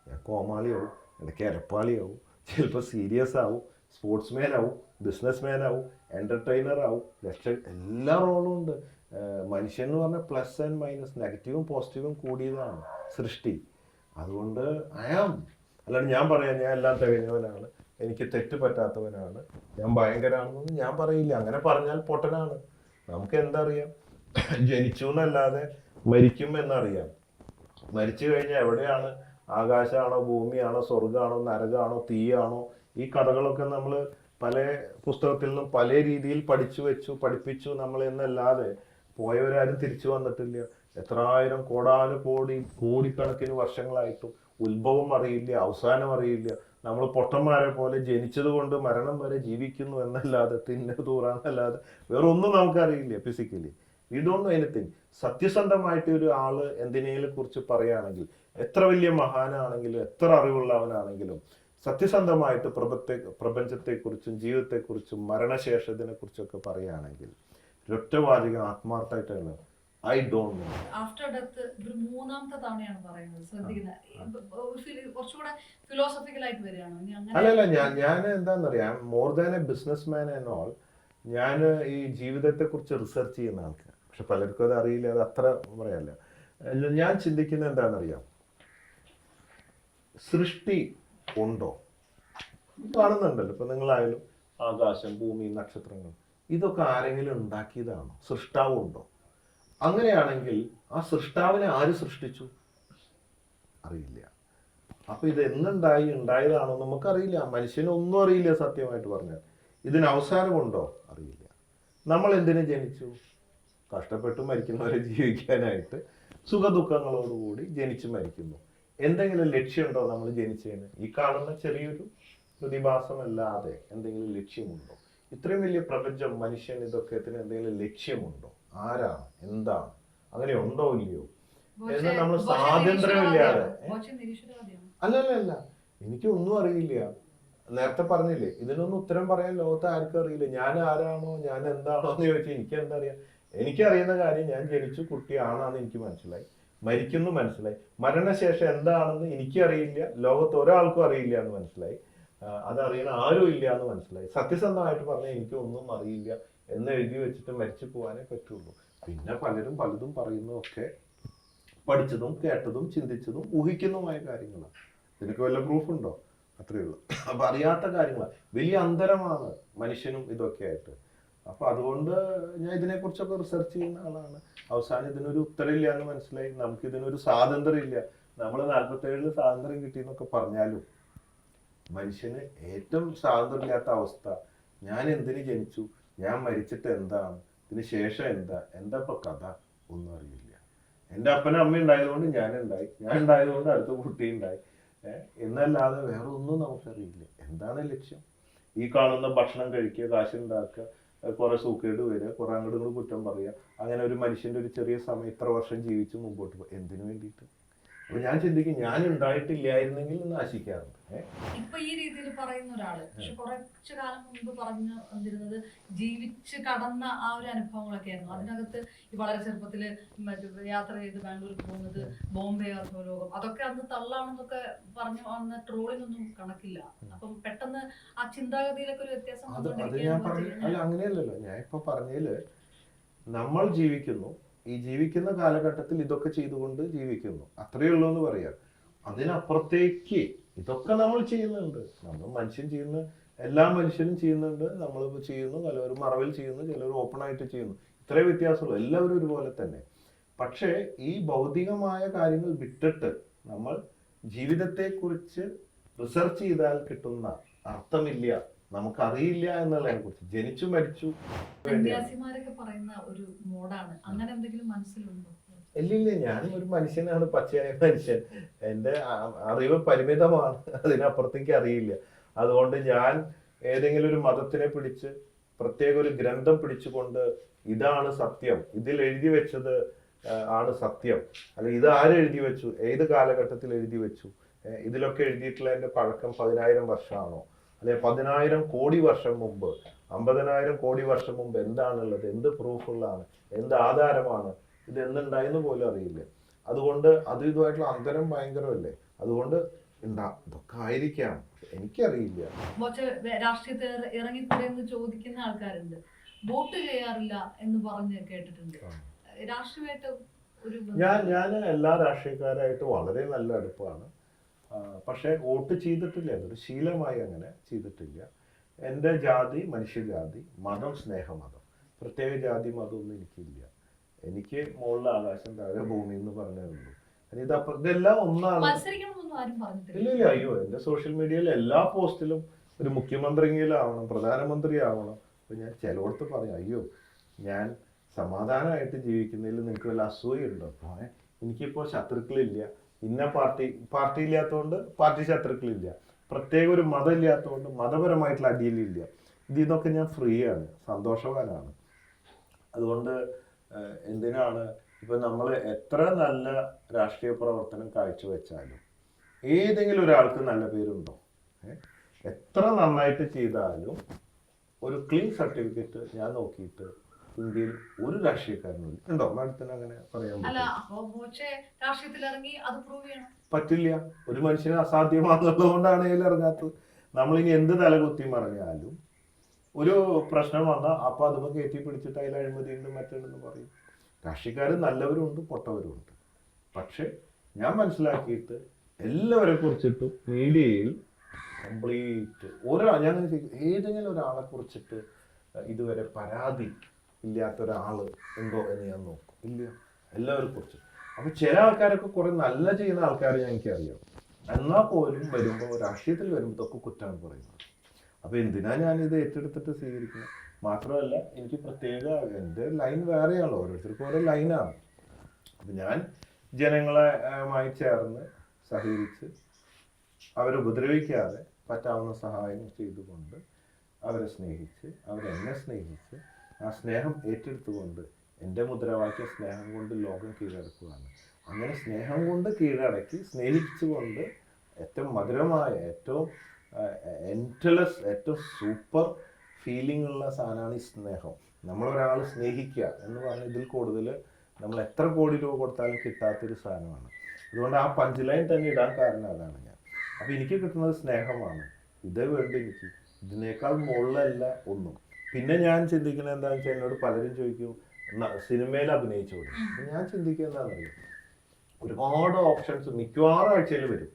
ഞാൻ കോമാളിയാവും, ഇടയ്ക്ക് എരപ്പാളിയാവും, ചിലപ്പോൾ സീരിയസ് ആവും, സ്പോർട്സ്മാൻ ആവും, ബിസിനസ് മാൻ ആവും, എന്റർടൈനർ ആവും, എല്ലാ റോളും ഉണ്ട്. മനുഷ്യൻ എന്ന് പറഞ്ഞാൽ പ്ലസ് ആൻഡ് മൈനസ്, നെഗറ്റീവും പോസിറ്റീവും കൂടിയതാണ് സൃഷ്ടി. അതുകൊണ്ട് അല്ലാണ്ട് ഞാൻ പറയാം ഞാൻ എല്ലാം തികഞ്ഞവനാണ്, എനിക്ക് തെറ്റ് പറ്റാത്തവനാണ്, ഞാൻ ഭയങ്കരാണെന്നൊന്നും ഞാൻ പറയില്ല. അങ്ങനെ പറഞ്ഞാൽ പൊട്ടനാണ്. നമുക്ക് എന്തറിയാം? ജനിച്ചു എന്നല്ലാതെ മരിക്കും എന്നറിയാം. മരിച്ചു കഴിഞ്ഞാൽ എവിടെയാണ്? ആകാശമാണോ, ഭൂമിയാണോ, സ്വർഗമാണോ, നരകമാണോ, തീയാണോ? ഈ കഥകളൊക്കെ നമ്മൾ പല പുസ്തകത്തിൽ നിന്നും പല രീതിയിൽ പഠിപ്പിച്ചു നമ്മൾ എന്നല്ലാതെ പോയവരാരും തിരിച്ചു വന്നിട്ടില്ല. എത്രായിരം കോടിക്കണക്കിന് വർഷങ്ങളായിട്ടും ഉത്ഭവം അറിയില്ല, അവസാനം അറിയില്ല. നമ്മൾ പൊട്ടന്മാരെ പോലെ ജനിച്ചത് കൊണ്ട് മരണം വരെ ജീവിക്കുന്നു എന്നല്ലാതെ, തൂറാന്നല്ലാതെ വേറെ ഒന്നും നമുക്കറിയില്ല physically. We don't know anything. സത്യസന്ധമായിട്ട് ഒരു ആള് എന്തിനേലും കുറിച്ച് പറയുകയാണെങ്കിൽ, എത്ര വലിയ മഹാനാണെങ്കിലും എത്ര അറിവുള്ളവനാണെങ്കിലും, സത്യസന്ധമായിട്ട് പ്രപഞ്ചത്തെക്കുറിച്ചും ജീവിതത്തെക്കുറിച്ചും മരണശേഷത്തിനെ കുറിച്ചൊക്കെ പറയുകയാണെങ്കിൽ ഒറ്റ വാചകം ആത്മാർത്ഥമായിട്ടാണ്, I don't know. After death ഒരു 3ാമത്തെ തവണയാണ് പറയുന്നത്. കുറച്ചുകൂടെ ഫിലോസഫിക്കൽ ആയിട്ട് വരികയാണ്. അല്ലല്ല, ഞാൻ എന്താണെന്നറിയാം, more than a business man and all, ഞാൻ ഈ ജീവിതത്തെ കുറിച്ച് റിസർച്ച് ചെയ്യുന്ന ആൾക്കാർ. പക്ഷെ പലർക്കും അത് അറിയില്ല, അത് അത്ര പറയാല്ല. ഞാൻ ചിന്തിക്കുന്നത് എന്താണെന്നറിയാം, സൃഷ്ടി ഉണ്ടോ? കാണുന്നുണ്ടല്ലോ, ഇപ്പൊ നിങ്ങളായാലും ആകാശം, ഭൂമി, നക്ഷത്രങ്ങൾ, ഇതൊക്കെ ആരെങ്കിലും ഉണ്ടാക്കിയതാണോ? സൃഷ്ടാവ് ഉണ്ടോ? അങ്ങനെയാണെങ്കിൽ ആ സൃഷ്ടാവിനെ ആര് സൃഷ്ടിച്ചു? അറിയില്ല. അപ്പൊ ഇത് ഉണ്ടായതാണോ നമുക്കറിയില്ല. മനുഷ്യനൊന്നും അറിയില്ല. സത്യമായിട്ട് പറഞ്ഞാൽ ഇതിന് അവസാനമുണ്ടോ? അറിയില്ല. നമ്മൾ എന്തിനു ജനിച്ചു? കഷ്ടപ്പെട്ട് മരിക്കുന്നവരെ ജീവിക്കാനായിട്ട് സുഖദുഃഖങ്ങളോടുകൂടി ജനിച്ചു മരിക്കുന്നു. എന്തെങ്കിലും ലക്ഷ്യമുണ്ടോ നമ്മൾ ജനിച്ചതിന്? ഈ കാണുന്ന ചെറിയൊരു പ്രതിഭാസമല്ലാതെ എന്തെങ്കിലും ലക്ഷ്യമുണ്ടോ? ഇത്രയും വലിയ പ്രപഞ്ചം, മനുഷ്യൻ, ഇതൊക്കെ എന്തെങ്കിലും ലക്ഷ്യമുണ്ടോ? ആരാണ്? എന്താണ്? അങ്ങനെ ഉണ്ടോ ഇല്ലയോ എന്ന് നമ്മൾ സ്വാതന്ത്ര്യമില്ലാതെ. അല്ല, എനിക്കൊന്നും അറിയില്ല. നേരത്തെ പറഞ്ഞില്ലേ, ഇതിനൊന്നും ഉത്തരം പറയാൻ ലോകത്ത് ആർക്കും അറിയില്ല. ഞാൻ ആരാണോ, ഞാൻ എന്താണോ എന്ന് ചോദിച്ചാൽ എനിക്ക് എന്താ അറിയാം? എനിക്കറിയുന്ന കാര്യം, ഞാൻ ജനിച്ചു കുട്ടിയാണെന്ന് എനിക്ക് മനസ്സിലായി, മരിക്കുന്നു മനസ്സിലായി, മരണശേഷം എന്താണെന്ന് എനിക്കറിയില്ല, ലോകത്ത് ഒരാൾക്കും അറിയില്ല എന്ന് മനസ്സിലായി, അതറിയണ ആരും ഇല്ല എന്ന് മനസ്സിലായി. സത്യസന്ധമായിട്ട് പറഞ്ഞാൽ എനിക്കൊന്നും അറിയില്ല എന്ന് എഴുതി വെച്ചിട്ട് മരിച്ചു പോകാനേ പറ്റുള്ളൂ. പിന്നെ പലരും പലതും പറയുന്നതൊക്കെ പഠിച്ചതും കേട്ടതും ചിന്തിച്ചതും ഊഹിക്കുന്നതുമായ കാര്യങ്ങളാണ്. ഇതിനൊക്കെ വല്ല പ്രൂഫുണ്ടോ? അത്രയേ ഉള്ളൂ. അപ്പൊ അറിയാത്ത കാര്യങ്ങളാണ്. വലിയ അന്തരമാണ് മനുഷ്യനും ഇതൊക്കെ ആയിട്ട്. അപ്പൊ അതുകൊണ്ട് ഞാൻ ഇതിനെക്കുറിച്ചൊക്കെ റിസർച്ച് ചെയ്യുന്ന ആളാണ്. അവസാനം ഇതിനൊരു ഉത്തരമില്ല എന്ന് മനസ്സിലായി. നമുക്ക് ഇതിനൊരു സ്വാതന്ത്ര്യം ഇല്ല. നമ്മൾ 47 സ്വാതന്ത്ര്യം കിട്ടിയെന്നൊക്കെ പറഞ്ഞാലും മനുഷ്യന് ഏറ്റവും സ്വാതന്ത്ര്യമില്ലാത്ത അവസ്ഥ, ഞാൻ എന്തിന് ജനിച്ചു, ഞാൻ മരിച്ചിട്ട് എന്താണ്, ഇതിന് ശേഷം എന്താ ഇപ്പൊ കഥ, ഒന്നും അറിയില്ല. എൻ്റെ അപ്പനും അമ്മ ഉണ്ടായതുകൊണ്ട് ഞാൻ ഉണ്ടായതുകൊണ്ട് അടുത്ത കുട്ടി ഉണ്ടായി, എന്നല്ലാതെ വേറെ ഒന്നും നമുക്കറിയില്ല. എന്താണ് ലക്ഷ്യം? ഈ കാണുന്ന ഭക്ഷണം കഴിക്കുക, കാശുണ്ടാക്കുക, കുറെ സൂക്കേട് വരിക, കുറെ അങ്ങോട്ട് കുറ്റം പറയുക, അങ്ങനെ ഒരു മനുഷ്യന്റെ ഒരു ചെറിയ സമയം ഇത്ര വർഷം ജീവിച്ച് മുമ്പോട്ട് പോകും. എന്തിനു വേണ്ടിയിട്ട്? അപ്പൊ ഞാൻ ചിന്തിക്കും, ഞാൻ ഉണ്ടായിട്ടില്ലായിരുന്നെങ്കിൽ നാശിക്കാറുണ്ട്. ഇപ്പൊ ഈ രീതിയിൽ പറയുന്ന ഒരാള് പക്ഷെ കുറച്ചു കാലം മുൻപ് പറഞ്ഞു വന്നിരുന്നത് ജീവിച്ച് കടന്ന ആ ഒരു അനുഭവങ്ങളൊക്കെ ആയിരുന്നു. അതിനകത്ത് ഈ വളരെ ചെറുപ്പത്തില് യാത്ര ചെയ്ത് ബാംഗ്ലൂർക്ക് പോകുന്നത്, ബോംബെ അധോലോകം, അതൊക്കെ അന്ന് തള്ളാണെന്നൊക്കെ പറഞ്ഞു വന്ന ട്രോളിനൊന്നും കണക്കില്ല. അപ്പം പെട്ടെന്ന് ആ ചിന്താഗതിയിലൊക്കെ ഒരു വ്യത്യാസം. അല്ല, അങ്ങനെയല്ലല്ലോ. ഞാൻ ഇപ്പൊ പറഞ്ഞതില് നമ്മൾ ജീവിക്കുന്നു, ഈ ജീവിക്കുന്ന കാലഘട്ടത്തിൽ ഇതൊക്കെ ചെയ്തുകൊണ്ട് ജീവിക്കുന്നു, അത്രയേ ഉള്ളൂ എന്ന് പറയാം. അതിനപ്പുറത്തേക്ക് ഇതൊക്കെ നമ്മൾ ചെയ്യുന്നുണ്ട്. നമ്മൾ മനുഷ്യൻ ചെയ്യുന്ന എല്ലാ മനുഷ്യരും ചെയ്യുന്നുണ്ട്. നമ്മൾ ചെയ്യുന്നു, ചിലവർ മറവിൽ ചെയ്യുന്നു, ചിലവർ ഓപ്പൺ ആയിട്ട് ചെയ്യുന്നു. ഇത്രേ വ്യത്യാസമുള്ളൂ. എല്ലാവരും ഒരുപോലെ തന്നെ. പക്ഷേ ഈ ഭൗതികമായ കാര്യങ്ങൾ വിട്ടിട്ട് നമ്മൾ ജീവിതത്തെക്കുറിച്ച് റിസർച്ച് ചെയ്താൽ കിട്ടുന്ന അർത്ഥമില്ല, നമുക്കറിയില്ല എന്നുള്ളതിനെ കുറിച്ച്. ജനിച്ചു മരിച്ചു സന്യാസിമാരൊക്കെ പറയുന്ന ഒരു മോഡാണ്. അങ്ങനെ എന്തെങ്കിലും മനസ്സിലുണ്ടോ? ഇല്ലില്ല, ഞാനും ഒരു മനുഷ്യനാണ്, പച്ചയായ മനുഷ്യൻ. എൻ്റെ അറിവ് പരിമിതമാണ്, അതിനപ്പുറത്തേക്ക് അറിയില്ല. അതുകൊണ്ട് ഞാൻ ഏതെങ്കിലും ഒരു മതത്തിനെ പിടിച്ച് പ്രത്യേക ഒരു ഗ്രന്ഥം പിടിച്ചുകൊണ്ട് ഇതാണ് സത്യം, ഇതിൽ എഴുതി വെച്ചത് ആണ് സത്യം, അല്ലെങ്കിൽ ഇത് ആരെഴുതി വെച്ചു, ഏത് കാലഘട്ടത്തിൽ എഴുതി വെച്ചു, ഇതിലൊക്കെ എഴുതിയിട്ടുള്ളതിന്റെ പഴക്കം 10,000 വർഷമാണോ, അല്ലെ 10,000 കോടി വർഷം മുമ്പ്, 50,000 കോടി വർഷം മുമ്പ് എന്താണുള്ളത്, എന്ത് പ്രൂഫുള്ളതാണ്, എന്ത് ആധാരമാണ്, ഇത് എന്തുണ്ടായെന്ന് പോലും അറിയില്ല. അതുകൊണ്ട് അത് ഇതുമായിട്ടുള്ള അന്തരം ഭയങ്കരമല്ലേ. അതുകൊണ്ട് ഇതൊക്കെ ആയിരിക്കാം, എനിക്കറിയില്ല. രാഷ്ട്രീയത്തിൽ ഇറങ്ങിക്കൂടെ എന്ന് ചോദിക്കുന്ന ആൾക്കാരുണ്ട്. വോട്ട് ചെയ്യാറില്ല എന്ന് പറഞ്ഞ് കേട്ടിട്ടുണ്ട്. രാഷ്ട്രീയമായിട്ട് ഒരു ഞാൻ എല്ലാ രാഷ്ട്രീയക്കാരായിട്ട് വളരെ നല്ല അടുപ്പാണ്. പക്ഷെ വോട്ട് ചെയ്തിട്ടില്ല, അതൊരു ശീലമായി അങ്ങനെ ചെയ്തിട്ടില്ല. എൻ്റെ ജാതി മനുഷ്യജാതി, മതം സ്നേഹമതം, പ്രത്യേക ജാതി മതമൊന്നും എനിക്കില്ല. എനിക്ക് മുകളിൽ ആകാശം താഴെ ഭൂമി എന്ന് പറഞ്ഞേ ഉള്ളൂ. ഇതെല്ലാം ഒന്നാണ്. ഇല്ല, അയ്യോ, എൻ്റെ സോഷ്യൽ മീഡിയയിൽ എല്ലാ പോസ്റ്റിലും ഒരു മുഖ്യമന്ത്രിയെങ്കിലാവണം, പ്രധാനമന്ത്രി ആവണം. അപ്പൊ ഞാൻ ചിലയിടത്ത് പറയും, അയ്യോ, ഞാൻ സമാധാനമായിട്ട് ജീവിക്കുന്നതിൽ നിങ്ങൾക്ക് വല്ല അസൂയുണ്ടോ? എനിക്കിപ്പോൾ ശത്രുക്കളില്ല, ഇന്ന പാർട്ടി ഇല്ലാത്തതുകൊണ്ട് പാർട്ടി ശത്രുക്കളില്ല, പ്രത്യേക ഒരു മതം ഇല്ലാത്തതുകൊണ്ട് മതപരമായിട്ടുള്ള അടിയിലില്ല. ഇതൊക്കെ ഞാൻ ഫ്രീ ആണ്, സന്തോഷവാനാണ്. അതുകൊണ്ട് എന്തിനാണ് ഇപ്പൊ നമ്മൾ എത്ര നല്ല രാഷ്ട്രീയ പ്രവർത്തനം കാഴ്ചവെച്ചാലും ഏതെങ്കിലും ഒരാൾക്ക് നല്ല പേരുണ്ടോ? എത്ര നന്നായിട്ട് ചെയ്താലും ഒരു ക്ലീൻ സർട്ടിഫിക്കറ്റ് ഞാൻ നോക്കിയിട്ട് ഇന്ത്യയിൽ ഒരു രാഷ്ട്രീയക്കാരനും ഉണ്ടോ? മാഡത്തിന് അങ്ങനെ പറയാൻ പറ്റില്ല. ഒരു മനുഷ്യന് അസാധ്യമാണെന്നുള്ളതുകൊണ്ടാണ് ഇതിൽ ഇറങ്ങാത്തത്. നമ്മളിനി എന്ത് തലകുത്തി മറിഞ്ഞാലും ഒരു പ്രശ്നം വന്നാൽ അപ്പൊ അതുമ്പോൾ കയറ്റി പിടിച്ചിട്ട് അതിൽ അഴിമതിയുണ്ട് മറ്റുണ്ടെന്ന് പറയും. രാഷ്ട്രീയക്കാർ നല്ലവരും ഉണ്ട്, പൊട്ടവരും ഉണ്ട്. പക്ഷെ ഞാൻ മനസ്സിലാക്കിയിട്ട് എല്ലാവരെ കുറിച്ചിട്ടും മീഡിയയിൽ കംപ്ലീറ്റ് ഞാൻ ഏതെങ്കിലും ഒരാളെ കുറിച്ചിട്ട് ഇതുവരെ പരാതി ഇല്ലാത്ത ഒരാള് ഉണ്ടോ എന്ന് ഞാൻ നോക്കും. ഇല്ല, എല്ലാവരെ കുറിച്ച്. അപ്പൊ ചില ആൾക്കാരൊക്കെ കുറെ നല്ല ചെയ്യുന്ന ആൾക്കാരെ എനിക്കറിയാം. എന്നാൽ പോലും വരുമ്പോൾ രാഷ്ട്രീയത്തിൽ വരുമ്പോഴൊക്കെ കുറ്റമാണ് പറയുന്നത്. അപ്പൊ എന്തിനാ ഞാനിത് ഏറ്റെടുത്തിട്ട് സ്വീകരിക്കുന്നത്? മാത്രമല്ല എനിക്ക് പ്രത്യേക എൻ്റെ ലൈൻ വേറെയാണല്ലോ, ഓരോരുത്തർക്കും ഓരോ ലൈനാണ്. അപ്പൊ ഞാൻ ജനങ്ങളുമായി ചേർന്ന് സഹകരിച്ച് അവരെ ഉപദ്രവിക്കാതെ പറ്റാവുന്ന സഹായം ചെയ്തുകൊണ്ട് അവരെ സ്നേഹിച്ച് അവരെന്നെ സ്നേഹിച്ച് ആ സ്നേഹം ഏറ്റെടുത്തുകൊണ്ട് എൻ്റെ മുദ്രാവാക്യം സ്നേഹം കൊണ്ട് ലോകം കീഴടക്കുകയാണ്. അങ്ങനെ സ്നേഹം കൊണ്ട് കീഴടക്കി സ്നേഹിച്ചുകൊണ്ട് ഏറ്റവും മധുരമായ ഏറ്റവും എൻഡ്ലെസ് ഏറ്റവും സൂപ്പർ ഫീലിംഗ് ഉള്ള സാധനമാണ് ഈ സ്നേഹം. നമ്മളൊരാൾ സ്നേഹിക്കുക എന്ന് പറഞ്ഞാൽ ഇതിൽ കൂടുതൽ നമ്മൾ എത്ര കോടി രൂപ കൊടുത്താലും കിട്ടാത്തൊരു സാധനമാണ്. അതുകൊണ്ട് ആ പഞ്ച് ലൈൻ തന്നെ ഇടാൻ കാരണം അതാണ് ഞാൻ. അപ്പം എനിക്ക് കിട്ടുന്നത് സ്നേഹമാണ്. ഇതേ വേണ്ട എനിക്ക്, ഇതിനേക്കാൾ മുകളിലല്ല ഒന്നും. പിന്നെ ഞാൻ ചിന്തിക്കുന്നത് എന്താണെന്ന് വെച്ചാൽ എന്നോട് പലരും ചോദിക്കും സിനിമയിൽ അഭിനയിച്ചോളൂ. അപ്പം ഞാൻ ചിന്തിക്കുക എന്താണെന്നറിയാം, ഒരുപാട് ഓപ്ഷൻസ് മിക്കവാറും ആഴ്ചയിൽ വരും.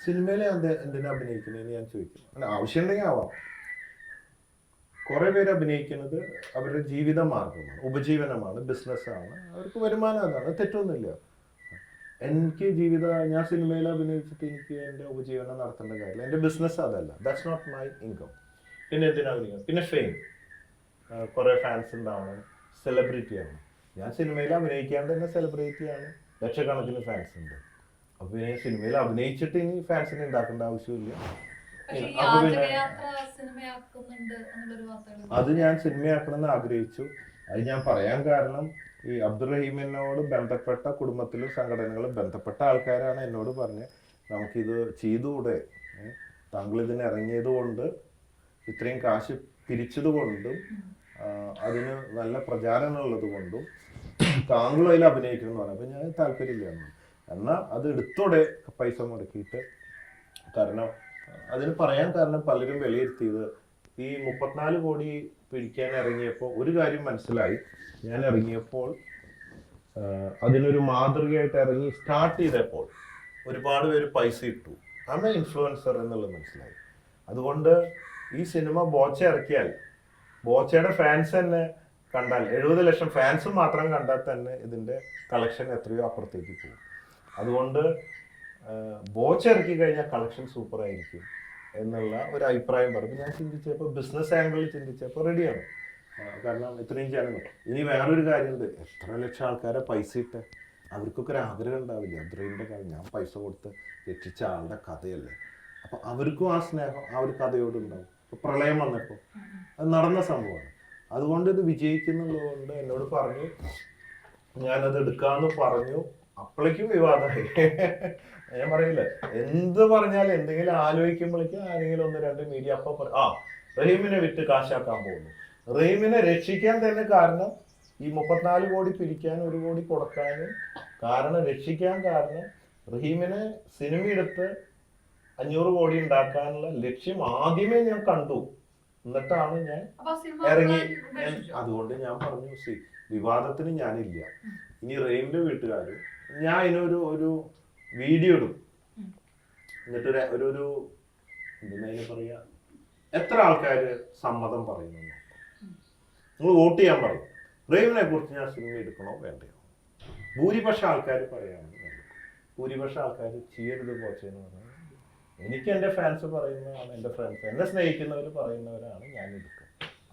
സിനിമയിൽ എന്തിനാ അഭിനയിക്കുന്നതെന്ന് ഞാൻ ചോദിക്കും. അങ്ങനെ ആവശ്യമുണ്ടെങ്കിൽ ആവാം. കുറെ പേര് അഭിനയിക്കുന്നത് അവരുടെ ജീവിത മാർഗമാണ്, ഉപജീവനമാണ്, ബിസിനസ്സാണ്, അവർക്ക് വരുമാനം അതാണ്, തെറ്റൊന്നുമില്ല. എനിക്ക് ഞാൻ സിനിമയിൽ അഭിനയിച്ചിട്ട് എനിക്ക് എൻ്റെ ഉപജീവനം നടത്തേണ്ട കാര്യമില്ല. എൻ്റെ ബിസിനസ് അതല്ല, ദാറ്റ്സ് നോട്ട് മൈ ഇൻകം. പിന്നെ എന്തിനാ അഭിനയിക്കാം? പിന്നെ ഫെയിം, കുറെ ഫാൻസ് ഉണ്ടാവണം, സെലിബ്രിറ്റി ആണ്. ഞാൻ സിനിമയിൽ അഭിനയിക്കാണ്ട് തന്നെ സെലിബ്രിറ്റിയാണ്, ലക്ഷക്കണക്കിന് ഫാൻസ് ഉണ്ട്. അപ്പൊ പിന്നെ സിനിമയിൽ അഭിനയിച്ചിട്ട് ഇനി ഫാൻസിനെ ഉണ്ടാക്കേണ്ട ആവശ്യമില്ല. അത് ഞാൻ സിനിമയാക്കണമെന്ന് ആഗ്രഹിച്ചു. അത് ഞാൻ പറയാൻ കാരണം ഈ അബ്ദുൾ റഹീമിനോട് ബന്ധപ്പെട്ട കുടുംബത്തിലും സംഘടനകളും ബന്ധപ്പെട്ട ആൾക്കാരാണ് എന്നോട് പറഞ്ഞ് നമുക്കിത് ചെയ്തുകൂടെ, താങ്കൾ ഇതിന് ഇറങ്ങിയത് കൊണ്ട് ഇത്രയും കാശ് പിരിച്ചത് കൊണ്ടും അതിന് നല്ല പ്രചാരണം ഉള്ളത് കൊണ്ടും താങ്കൾ അതിൽ അഭിനയിക്കണം എന്ന് പറഞ്ഞു. അപ്പം ഞാൻ താല്പര്യമില്ല എന്നാൽ അത് എടുത്തോടെ പൈസ മുടക്കിയിട്ട്. കാരണം അതിന് പറയാൻ കാരണം പലരും വിലയിരുത്തിയത് ഈ 34 കോടി പിടിക്കാൻ ഇറങ്ങിയപ്പോൾ ഒരു കാര്യം മനസ്സിലായി. ഞാൻ ഇറങ്ങിയപ്പോൾ അതിനൊരു മാതൃകയായിട്ട് ഇറങ്ങി സ്റ്റാർട്ട് ചെയ്തപ്പോൾ ഒരുപാട് പേര് പൈസ ഇട്ടു. അന്ന് ഇൻഫ്ലുവൻസർ എന്നുള്ളത് മനസ്സിലായി. അതുകൊണ്ട് ഈ സിനിമ ബോച്ച ഇറക്കിയാൽ ബോച്ചയുടെ ഫാൻസ് തന്നെ കണ്ടാൽ 70 ലക്ഷം ഫാൻസ് മാത്രം കണ്ടാൽ തന്നെ ഇതിൻ്റെ കളക്ഷൻ എത്രയോ അപ്പുറത്തേക്ക് പോകും. അതുകൊണ്ട് ബോച്ച ഇറക്കി കഴിഞ്ഞാൽ കളക്ഷൻ സൂപ്പർ ആയിരിക്കും എന്നുള്ള ഒരു അഭിപ്രായം പറഞ്ഞു. ഞാൻ ചിന്തിച്ചപ്പോൾ ബിസിനസ് ആംഗിളിൽ ചിന്തിച്ചപ്പോൾ റെഡിയാണ്. കാരണം ഇത്രയും ജനങ്ങൾ. ഇനി വേറൊരു കാര്യമുണ്ട്, എത്ര ലക്ഷം ആൾക്കാരെ പൈസ ഇട്ട് അവർക്കൊക്കെ ഒരു ആഗ്രഹം ഉണ്ടാവില്ല. അബ്ദുറഹിമിൻ്റെ കാര്യം ഞാൻ പൈസ കൊടുത്ത് രക്ഷിച്ച ആളുടെ കഥയല്ലേ, അപ്പം അവർക്കും ആ സ്നേഹം ആ ഒരു കഥയോട് ഉണ്ടാവും. ഇപ്പം പ്രളയം വന്നപ്പോൾ അത് നടന്ന സംഭവമാണ്. അതുകൊണ്ട് ഇത് വിജയിക്കുന്നുള്ളതുകൊണ്ട് എന്നോട് പറഞ്ഞു ഞാനത് എടുക്കാമെന്ന് പറഞ്ഞു. അപ്പോഴേക്കും വിവാദമായി. ഞാൻ പറയില്ല, എന്ത് പറഞ്ഞാലും എന്തെങ്കിലും ആലോചിക്കുമ്പോഴേക്കും ആരെങ്കിലും 1-2 മീഡിയ അപ്പം റഹീമിനെ വിറ്റ് കാശാക്കാൻ പോകുന്നു. റഹീമിനെ രക്ഷിക്കാൻ തന്നെ കാരണം ഈ 34 കോടി പിരിക്കാൻ 1 കോടി കൊടുക്കാനും കാരണം, രക്ഷിക്കാൻ കാരണം റഹീമിനെ സിനിമ എടുത്ത് 500 കോടി ഉണ്ടാക്കാനുള്ള ലക്ഷ്യം ആദ്യമേ ഞാൻ കണ്ടു. എന്നിട്ടാണ് ഞാൻ ഇറങ്ങി. അതുകൊണ്ട് ഞാൻ പറഞ്ഞു വിവാദത്തിന് ഞാനില്ല. ഇനി റഹീമിന്റെ വീട്ടുകാർ ഞാൻ ഇതിനൊരു വീഡിയോ ഇടും, എന്നിട്ട് ഒരു എന്തിനു പറയാ, എത്ര ആൾക്കാർ സമ്മതം പറയുന്നു നിങ്ങൾ വോട്ട് ചെയ്യാൻ പറയും. റഹീമിനെ കുറിച്ച് ഞാൻ സിനിമ എടുക്കണോ വേണ്ടയോ? ഭൂരിപക്ഷം ആൾക്കാർ പറയാണ്, ഭൂരിപക്ഷം ആൾക്കാർ ചെയ്യരുത് പോച്ചെന്ന് പറഞ്ഞാൽ എനിക്ക് എൻ്റെ ഫാൻസ് പറയുന്നതാണ്, എൻ്റെ ഫ്രണ്ട്സ് എന്നെ സ്നേഹിക്കുന്നവർ പറയുന്നവരാണ് ഞാൻ എടുക്കുക.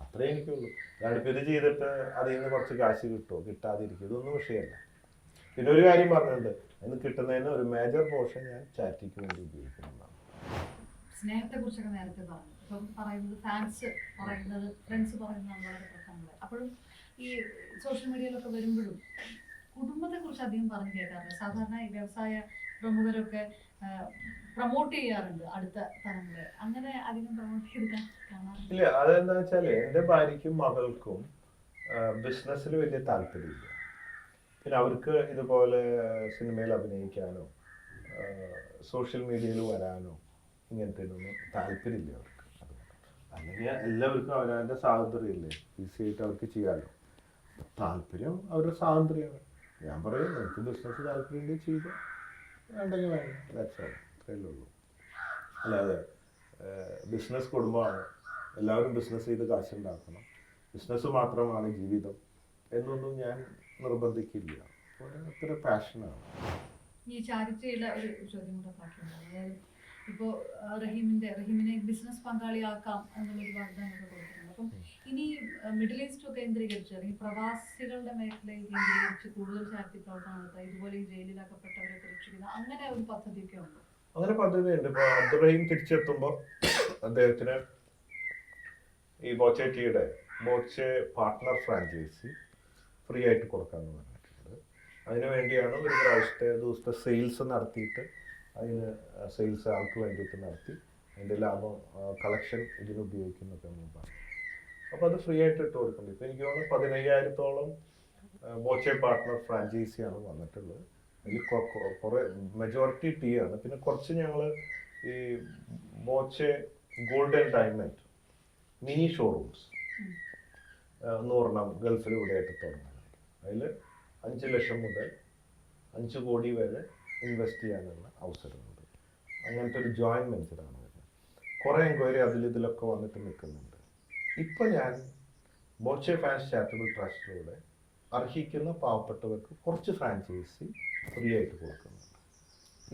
അത്രേ എനിക്കുള്ളൂ. ഞാനിപ്പോൾ ഇത് ചെയ്തിട്ട് അതിൽ നിന്ന് കുറച്ച് കാശ് കിട്ടുമോ കിട്ടാതിരിക്കും, ഇതൊന്നും വിഷയമല്ല. പിന്നെ ഒരു കാര്യം പറഞ്ഞിട്ടുണ്ട്, അതിന് കിട്ടുന്നതിന് ഒരു മേജർ പോർഷൻ ഞാൻ ചാരിറ്റിക്ക് വേണ്ടി ഉപയോഗിക്കുന്നതാണ്. സ്നേഹത്തെ കുറിച്ചൊക്കെ നേരത്തെ പറഞ്ഞു. ഇപ്പം പറയുന്നത് ഫാൻസ് പറയുന്നത്, ഫ്രണ്ട്സ് പറയുന്നതാണ് വളരെ പ്രധാനമുള്ളത്. അപ്പോഴും ഈ സോഷ്യൽ മീഡിയയിലൊക്കെ വരുമ്പോഴും കുടുംബത്തെ കുറിച്ച് അധികം പറഞ്ഞു കേൾക്കാറില്ല. സാധാരണ ഈ വ്യവസായ പ്രമുഖരൊക്കെ പ്രൊമോട്ട് ചെയ്യാറുണ്ട് അടുത്ത തലമുറ, അങ്ങനെ അധികം പ്രൊമോട്ട് ചെയ്ത് കാണാറില്ല. ഇല്ല, അതെന്താ വെച്ചാല് എൻ്റെ ഭാര്യയ്ക്കും മകൾക്കും ബിസിനസ്സിൽ വലിയ താല്പര്യമില്ല. പിന്നെ അവർക്ക് ഇതുപോലെ സിനിമയിൽ അഭിനയിക്കാനോ സോഷ്യൽ മീഡിയയിൽ വരാനോ ഇങ്ങനത്തെ ഒന്നും താല്പര്യമില്ല അവർക്ക്. അല്ലെങ്കിൽ എല്ലാവർക്കും അവരവൻ്റെ സ്വാതന്ത്ര്യമില്ലേ, ഈസി ആയിട്ട് അവർക്ക് ചെയ്യാമല്ലോ. താല്പര്യം അവരുടെ സ്വാതന്ത്ര്യമാണ്. ഞാൻ പറയും നിങ്ങൾക്ക് ബിസിനസ് താല്പര്യം ചെയ്തു, വേണ്ടെങ്കിൽ വേണ്ട, അത്രയല്ലേ ഉള്ളൂ. അല്ലാതെ ബിസിനസ് കുടുംബമാണ്, എല്ലാവരും ബിസിനസ് ചെയ്ത് കാശുണ്ടാക്കണം, ബിസിനസ് മാത്രമാണ് ജീവിതം എന്നൊന്നും ഞാൻ നിർബന്ധിക്കില്ല. അത്ര പാഷനാണ്. ഈ ചാരിറ്റിയുടെ ഒരു ചോദ്യം കൂടെ ബാക്കിയുണ്ട്. അതായത് ഇപ്പോൾ റഹീമിനെ ബിസിനസ് പങ്കാളിയാക്കാം എന്നുള്ളൊരു വാഗ്ദാനമൊക്കെ കൊടുക്കുന്നുണ്ട്. അപ്പം ഇനി മിഡിൽ ഈസ്റ്റ് കേന്ദ്രീകരിച്ച് അല്ലെങ്കിൽ പ്രവാസികളുടെ മേഖലയിൽ കേന്ദ്രീകരിച്ച് കൂടുതൽ ചാരിറ്റി പ്രവർത്തനം നടത്തുക, ഇതുപോലെ ഈ ജയിലിലാക്കപ്പെട്ടവരെ രക്ഷിക്കുന്ന അങ്ങനെ ഒരു പദ്ധതിയൊക്കെ ഉണ്ട്? അങ്ങനെ പദ്ധതിയുണ്ട്. ഇപ്പോൾ അബ്ദുറഹീം തിരിച്ചെത്തുമ്പോൾ അദ്ദേഹത്തിന് ഈ ബോച്ചെ പാർട്ട്ണർ ഫ്രാഞ്ചൈസി ഫ്രീ ആയിട്ട് കൊടുക്കാമെന്ന് പറഞ്ഞിട്ടുണ്ട്. അതിനു വേണ്ടിയാണ് ഒരു ദിവസത്തെ സെയിൽസ് നടത്തിയിട്ട് അതിന് സെയിൽസ് ആൾക്ക് വേണ്ടിയിട്ട് നടത്തി അതിൻ്റെ ലാഭം കളക്ഷൻ ഇതിന് ഉപയോഗിക്കുന്നൊക്കെ പറഞ്ഞു. അപ്പോൾ അത് ഫ്രീ ആയിട്ട് ഇട്ട് കൊടുക്കുന്നുണ്ട്. ഇപ്പോൾ എനിക്ക് തോന്നുന്നു 15,000-ഓളം ബോച്ചെ പാർട്ട്ണർ ഫ്രാഞ്ചൈസിയാണ് വന്നിട്ടുള്ളത്. അതിൽ കുറേ മെജോറിറ്റി ടീ ആണ്. പിന്നെ കുറച്ച് ഞങ്ങൾ ഈ Boche gold and diamond mini showrooms 100 ഗൾഫിൽ ഇവിടെയായിട്ട് തുടങ്ങുന്നുണ്ട്. അതിൽ 5 ലക്ഷം മുതൽ 5 കോടി വരെ ഇൻവെസ്റ്റ് ചെയ്യാനുള്ള അവസരമുണ്ട്. അങ്ങനത്തെ ഒരു ജോയിൻറ്റ് വെഞ്ചറാണ് വരുന്നത്. കുറേ എൻക്വയറി ഇതിലൊക്കെ വന്നിട്ട് നിൽക്കുന്നുണ്ട്. ഇപ്പം ഞാൻ ബോച്ചെ ഫാൻസ് ചാരിറ്റബിൾ ട്രസ്റ്റിലൂടെ അർഹിക്കുന്ന പാവപ്പെട്ടവർക്ക് കുറച്ച് ഫ്രാഞ്ചൈസി ഫ്രീ ആയിട്ട് കൊടുക്കുന്നുണ്ട്.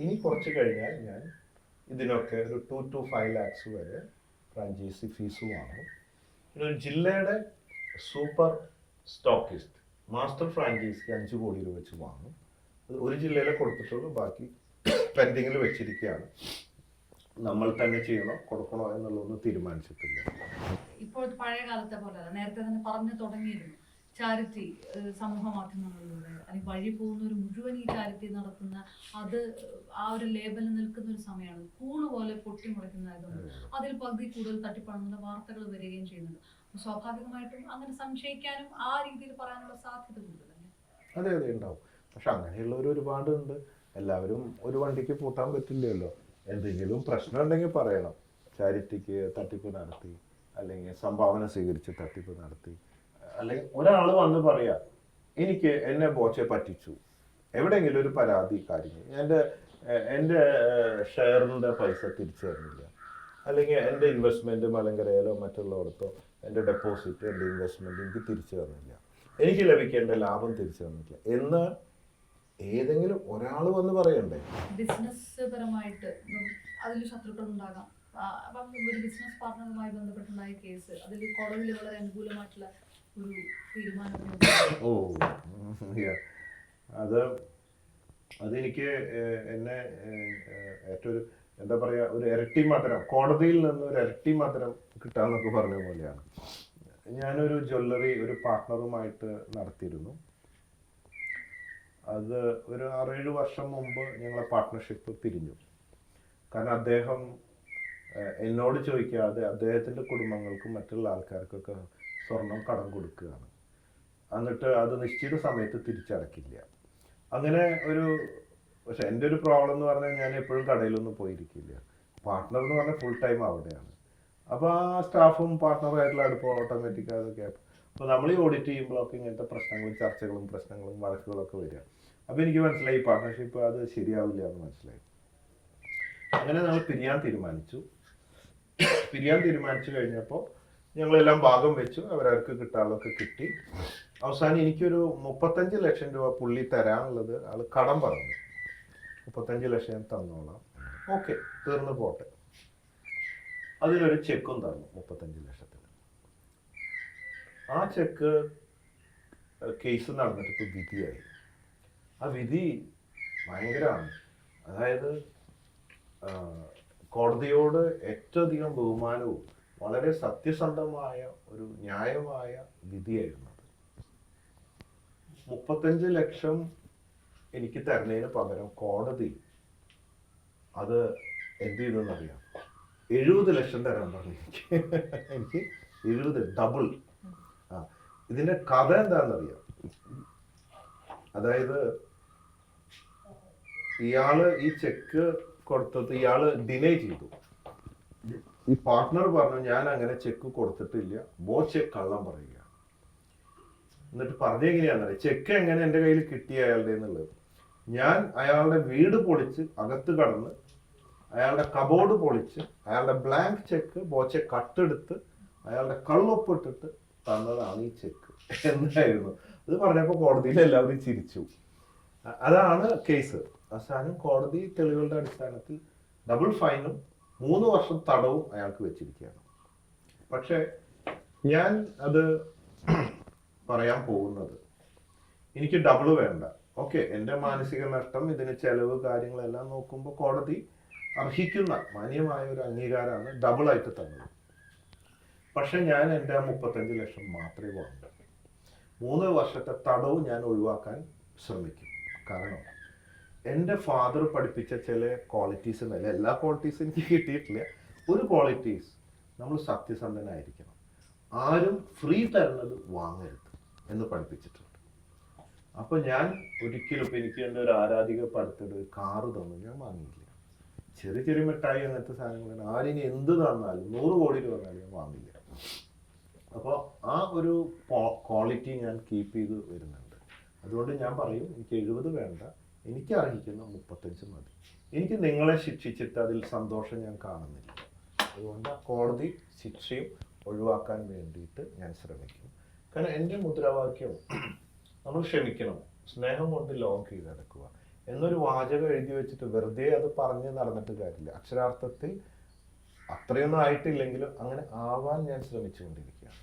ഇനി കുറച്ച് കഴിഞ്ഞാൽ ഞാൻ ഇതിനൊക്കെ ഒരു 2 to 5 lakhs വരെ ഫ്രാഞ്ചൈസി ഫീസ് വാങ്ങും. പിന്നെ ഒരു ജില്ലയുടെ സൂപ്പർ സ്റ്റോക്കിസ്റ്റ് മാസ്റ്റർ ഫ്രാഞ്ചൈസിക്ക് 5 കോടി രൂപ വെച്ച് വാങ്ങും. അത് ഒരു ജില്ലയിലെ കൊടുത്തിട്ടുള്ളൂ, ബാക്കി പെൻഡിങ്ങിൽ വെച്ചിരിക്കുകയാണ്. നമ്മൾ തന്നെ ചെയ്യണോ കൊടുക്കണോ എന്നുള്ളതൊന്നും തീരുമാനിച്ചിട്ടില്ല. ഇപ്പോൾ പഴയ കാലത്തെ പോലെ നേരത്തെ തന്നെ പറഞ്ഞു തുടങ്ങിയിരുന്നു, ചാരിറ്റി സമൂഹ മാധ്യമങ്ങളിലൂടെ അല്ലെങ്കിൽ വഴി പോകുന്നവർ മുഴുവൻ ഈ ചാരിറ്റി നടത്തുന്ന അത് ആ ഒരു ലേബലിൽ നിൽക്കുന്ന ഒരു സമയമാണ്. കൂണ് പോലെ പൊട്ടിമുളയ്ക്കുന്നതായതുകൊണ്ട് അതിൽ പകുതി കൂടുതൽ തട്ടിപ്പാണെന്നുള്ള വാർത്തകൾ വരികയും ചെയ്യുന്നുണ്ട്. സ്വാഭാവികമായിട്ടും അങ്ങനെ സംശയിക്കാനും ആ രീതിയിൽ പറയാനുള്ള സാധ്യത കൂടുതലല്ലേ? അതെ ഉണ്ടാവും. പക്ഷെ അങ്ങനെയുള്ളവർ ഒരുപാടുണ്ട്. എല്ലാവരും ഒരു വണ്ടിക്ക് പൂട്ടാൻ പറ്റില്ലല്ലോ. എന്തെങ്കിലും പ്രശ്നം ഉണ്ടെങ്കിൽ പറയണം. ചാരിറ്റിക്ക് തട്ടിപ്പ് നടത്തി, അല്ലെങ്കിൽ സംഭാവന സ്വീകരിച്ച് തട്ടിപ്പ് നടത്തി, അല്ലെങ്കിൽ ഒരാൾ വന്ന് പറയാ എന്നെ ബോച്ചെ പറ്റിച്ചു, എവിടെയെങ്കിലും ഒരു പരാതി കാര്യങ്ങൾ, എൻ്റെ ഷെയറിൻ്റെ പൈസ തിരിച്ചു തരുന്നില്ല, അല്ലെങ്കിൽ എൻ്റെ ഇൻവെസ്റ്റ്മെൻറ്റ് മലങ്കരയിലോ മറ്റുള്ളയിടത്തോ എൻ്റെ ഡെപ്പോസിറ്റ് എൻ്റെ ഇൻവെസ്റ്റ്മെൻറ്റ് എനിക്ക് തിരിച്ചു തന്നില്ല, എനിക്ക് ലഭിക്കേണ്ട ലാഭം തിരിച്ചു തന്നില്ല എന്ന് ഏതെങ്കിലും ഒരാൾ വന്ന് പറയണ്ടേ? ബിസിനസ് പരമായിട്ട് അതിൽ ശത്രുക്കൾ ഉണ്ടാകാം. അപ്പം ഒരു ബിസിനസ് പാർട്ട്ണറുമായി ബന്ധപ്പെട്ടുണ്ടായ കേസ് അതിൽ കോടതിയിൽ വളരെ അനുകൂലമായിട്ടുള്ള ഒരു തീരുമാനം. അതെനിക്ക് എന്നെ ഏറ്റവും എന്താ പറയുക, ഒരു ഇരട്ടി മധുരം, കോടതിയിൽ നിന്ന് ഒരു ഇരട്ടി മധുരം കിട്ടാന്നൊക്കെ പറഞ്ഞ പോലെയാണ്. ഞാനൊരു ജ്വല്ലറി ഒരു പാർട്ട്ണറുമായിട്ട് നടത്തിയിരുന്നു. അത് ഒരു 6-7 വർഷം മുമ്പ് ഞങ്ങളെ പാർട്ട്ണർഷിപ്പ് പിരിഞ്ഞു. കാരണം അദ്ദേഹം എന്നോട് ചോദിക്കാതെ അദ്ദേഹത്തിൻ്റെ കുടുംബങ്ങൾക്കും മറ്റുള്ള ആൾക്കാർക്കൊക്കെ സ്വർണം കടം കൊടുക്കുകയാണ്. എന്നിട്ട് അത് നിശ്ചിത സമയത്ത് തിരിച്ചടക്കില്ല. അങ്ങനെ പക്ഷെ എൻ്റെ ഒരു പ്രോബ്ലം എന്ന് പറഞ്ഞാൽ ഞാൻ എപ്പോഴും കടയിലൊന്നും പോയിരിക്കില്ല. പാർട്ട്ണർ എന്ന് പറഞ്ഞാൽ ഫുൾ ടൈം അവിടെയാണ്. അപ്പോൾ ആ സ്റ്റാഫും പാർട്ട്ണറുമായിട്ടുള്ള അടുപ്പം ഓട്ടോമാറ്റിക് അതൊക്കെ. അപ്പോൾ നമ്മൾ ഈ ഓഡിറ്റ് ചെയ്യുമ്പോഴൊക്കെ ഇങ്ങനത്തെ പ്രശ്നങ്ങളും ചർച്ചകളും പ്രശ്നങ്ങളും വഴക്കുകളൊക്കെ വരിക. അപ്പോൾ എനിക്ക് മനസ്സിലായി പാർട്ട്ണർഷിപ്പ് അത് ശരിയാവില്ല എന്ന് മനസ്സിലായി. അങ്ങനെ നമ്മൾ പിരിയാൻ തീരുമാനിച്ചു കഴിഞ്ഞപ്പോൾ ഞങ്ങളെല്ലാം ഭാഗം വെച്ചു. അവരവർക്ക് കിട്ടാനുള്ളതൊക്കെ കിട്ടി. അവസാനം എനിക്കൊരു 35 ലക്ഷം രൂപ പുള്ളി തരാനുള്ളത് ആൾ കടം പറഞ്ഞു. 35 ലക്ഷം ഞാൻ തന്നോളാം, ഓക്കെ, തീർന്നു പോട്ടെ. അതിലൊരു ചെക്കും തന്നു 35 ലക്ഷത്തിന്. ആ ചെക്ക് കേസ് നടന്നിട്ട് ഇപ്പോൾ വിധിയായി. ആ വിധി ഭയങ്കരമാണ്. അതായത് കോടതിയോട് ഏറ്റവും അധികം ബഹുമാനവും വളരെ സത്യസന്ധമായ ഒരു ന്യായമായ വിധിയായിരുന്നു. 35 ലക്ഷം എനിക്ക് തരുന്നതിന് പകരം കോടതി അത് എന്ത് ചെയ്തെന്നറിയാം, 70 ലക്ഷം തരാൻ പറഞ്ഞു. എനിക്ക് 70 ഡബിൾ. ഇതിന്റെ കഥ എന്താണെന്നറിയാം. അതായത് ഇയാള് ഈ ചെക്ക് കൊടുത്തത് ഇയാള് ഡിലേ ചെയ്തു. ഈ പാർട്ട്ണർ പറഞ്ഞു ഞാൻ അങ്ങനെ ചെക്ക് കൊടുത്തിട്ടില്ല, ബോച്ചെ കള്ളം പറയുക. എന്നിട്ട് പറഞ്ഞെങ്ങനെയാണെന്നറിയാം, ചെക്ക് എങ്ങനെ എൻ്റെ കയ്യിൽ കിട്ടി അയാളുടെ എന്നുള്ളത്. ഞാൻ അയാളുടെ വീട് പൊളിച്ച് അകത്ത് കടന്ന് അയാളുടെ കബോർഡ് പൊളിച്ച് അയാളുടെ ബ്ലാങ്ക് ചെക്ക് ബോച്ചെ കട്ടെടുത്ത് അയാളുടെ കള്ളൊപ്പിട്ടിട്ട് തന്നതാണ് ഈ ചെക്ക് എന്തായിരുന്നു. അത് പറഞ്ഞപ്പോൾ കോടതിയിൽ എല്ലാവരും ചിരിച്ചു. അതാണ് കേസ്. അവസാനം കോടതി തെളിവുകളുടെ അടിസ്ഥാനത്തിൽ ഡബിൾ ഫൈനും 3 വർഷം തടവും അയാൾക്ക് വെച്ചിരിക്കുകയാണ്. പക്ഷെ ഞാൻ അത് പറയാൻ പോകുന്നത്, എനിക്ക് ഡബിൾ വേണ്ട. ഓക്കെ, എൻ്റെ മാനസിക നഷ്ടം, ഇതിന് ചെലവ് കാര്യങ്ങളെല്ലാം നോക്കുമ്പോൾ കോടതി അർഹിക്കുന്ന മാന്യമായ ഒരു അംഗീകാരമാണ് ഡബിളായിട്ട് തന്നത്. പക്ഷെ ഞാൻ എൻ്റെ 35 ലക്ഷം മാത്രമേ വാങ്ങൂ. 3 വർഷത്തെ തടവും ഞാൻ ഒഴിവാക്കാൻ ശ്രമിക്കും. കാരണം എൻ്റെ ഫാദർ പഠിപ്പിച്ച ചില ക്വാളിറ്റീസ് ഉണ്ടല്ലോ, എല്ലാ ക്വാളിറ്റീസും എനിക്ക് കിട്ടിയിട്ടില്ല. ഒരു ക്വാളിറ്റീസ്, നമ്മൾ സത്യസന്ധനായിരിക്കണം, ആരും ഫ്രീ തരുന്നത് വാങ്ങരുത് എന്ന് പഠിപ്പിച്ചിട്ടുണ്ട്. അപ്പൊ ഞാൻ ഒരിക്കലും, ഇപ്പൊ എനിക്ക് എൻ്റെ ഒരു ആരാധിക പടുത്തൊരു കാറ് തന്നു, ഞാൻ വാങ്ങിയില്ല. ചെറിയ ചെറിയ മിഠായി അങ്ങനത്തെ സാധനങ്ങൾ ആരിനി എന്ത് തന്നാലും 100 കോടി രൂപ തന്നാലും ഞാൻ വാങ്ങില്ല. അപ്പോൾ ആ ഒരു ക്വാളിറ്റി ഞാൻ കീപ്പ് ചെയ്ത് വരുന്നുണ്ട്. അതുകൊണ്ട് ഞാൻ പറയും, എനിക്ക് 70 വേണ്ട, എനിക്ക് അർഹിക്കുന്ന 35 മതി. എനിക്ക് നിങ്ങളെ ശിക്ഷിച്ചിട്ട് അതിൽ സന്തോഷം ഞാൻ കാണുന്നില്ല. അതുകൊണ്ട് ആ കോടതി ശിക്ഷയും ഒഴിവാക്കാൻ വേണ്ടിയിട്ട് ഞാൻ ശ്രമിക്കും. കാരണം എൻ്റെ മുദ്രാവാക്യം നമ്മൾ ക്ഷമിക്കണം, സ്നേഹം കൊണ്ട് ലോകം കീഴടക്കുക എന്നൊരു വാചകം എഴുതി വെച്ചിട്ട് വെറുതെ അത് പറഞ്ഞ് നടന്നിട്ട് കാര്യമില്ല. അക്ഷരാർത്ഥത്തിൽ അത്രയൊന്നും ആയിട്ടില്ലെങ്കിലും അങ്ങനെ ആവാൻ ഞാൻ ശ്രമിച്ചുകൊണ്ടിരിക്കുകയാണ്.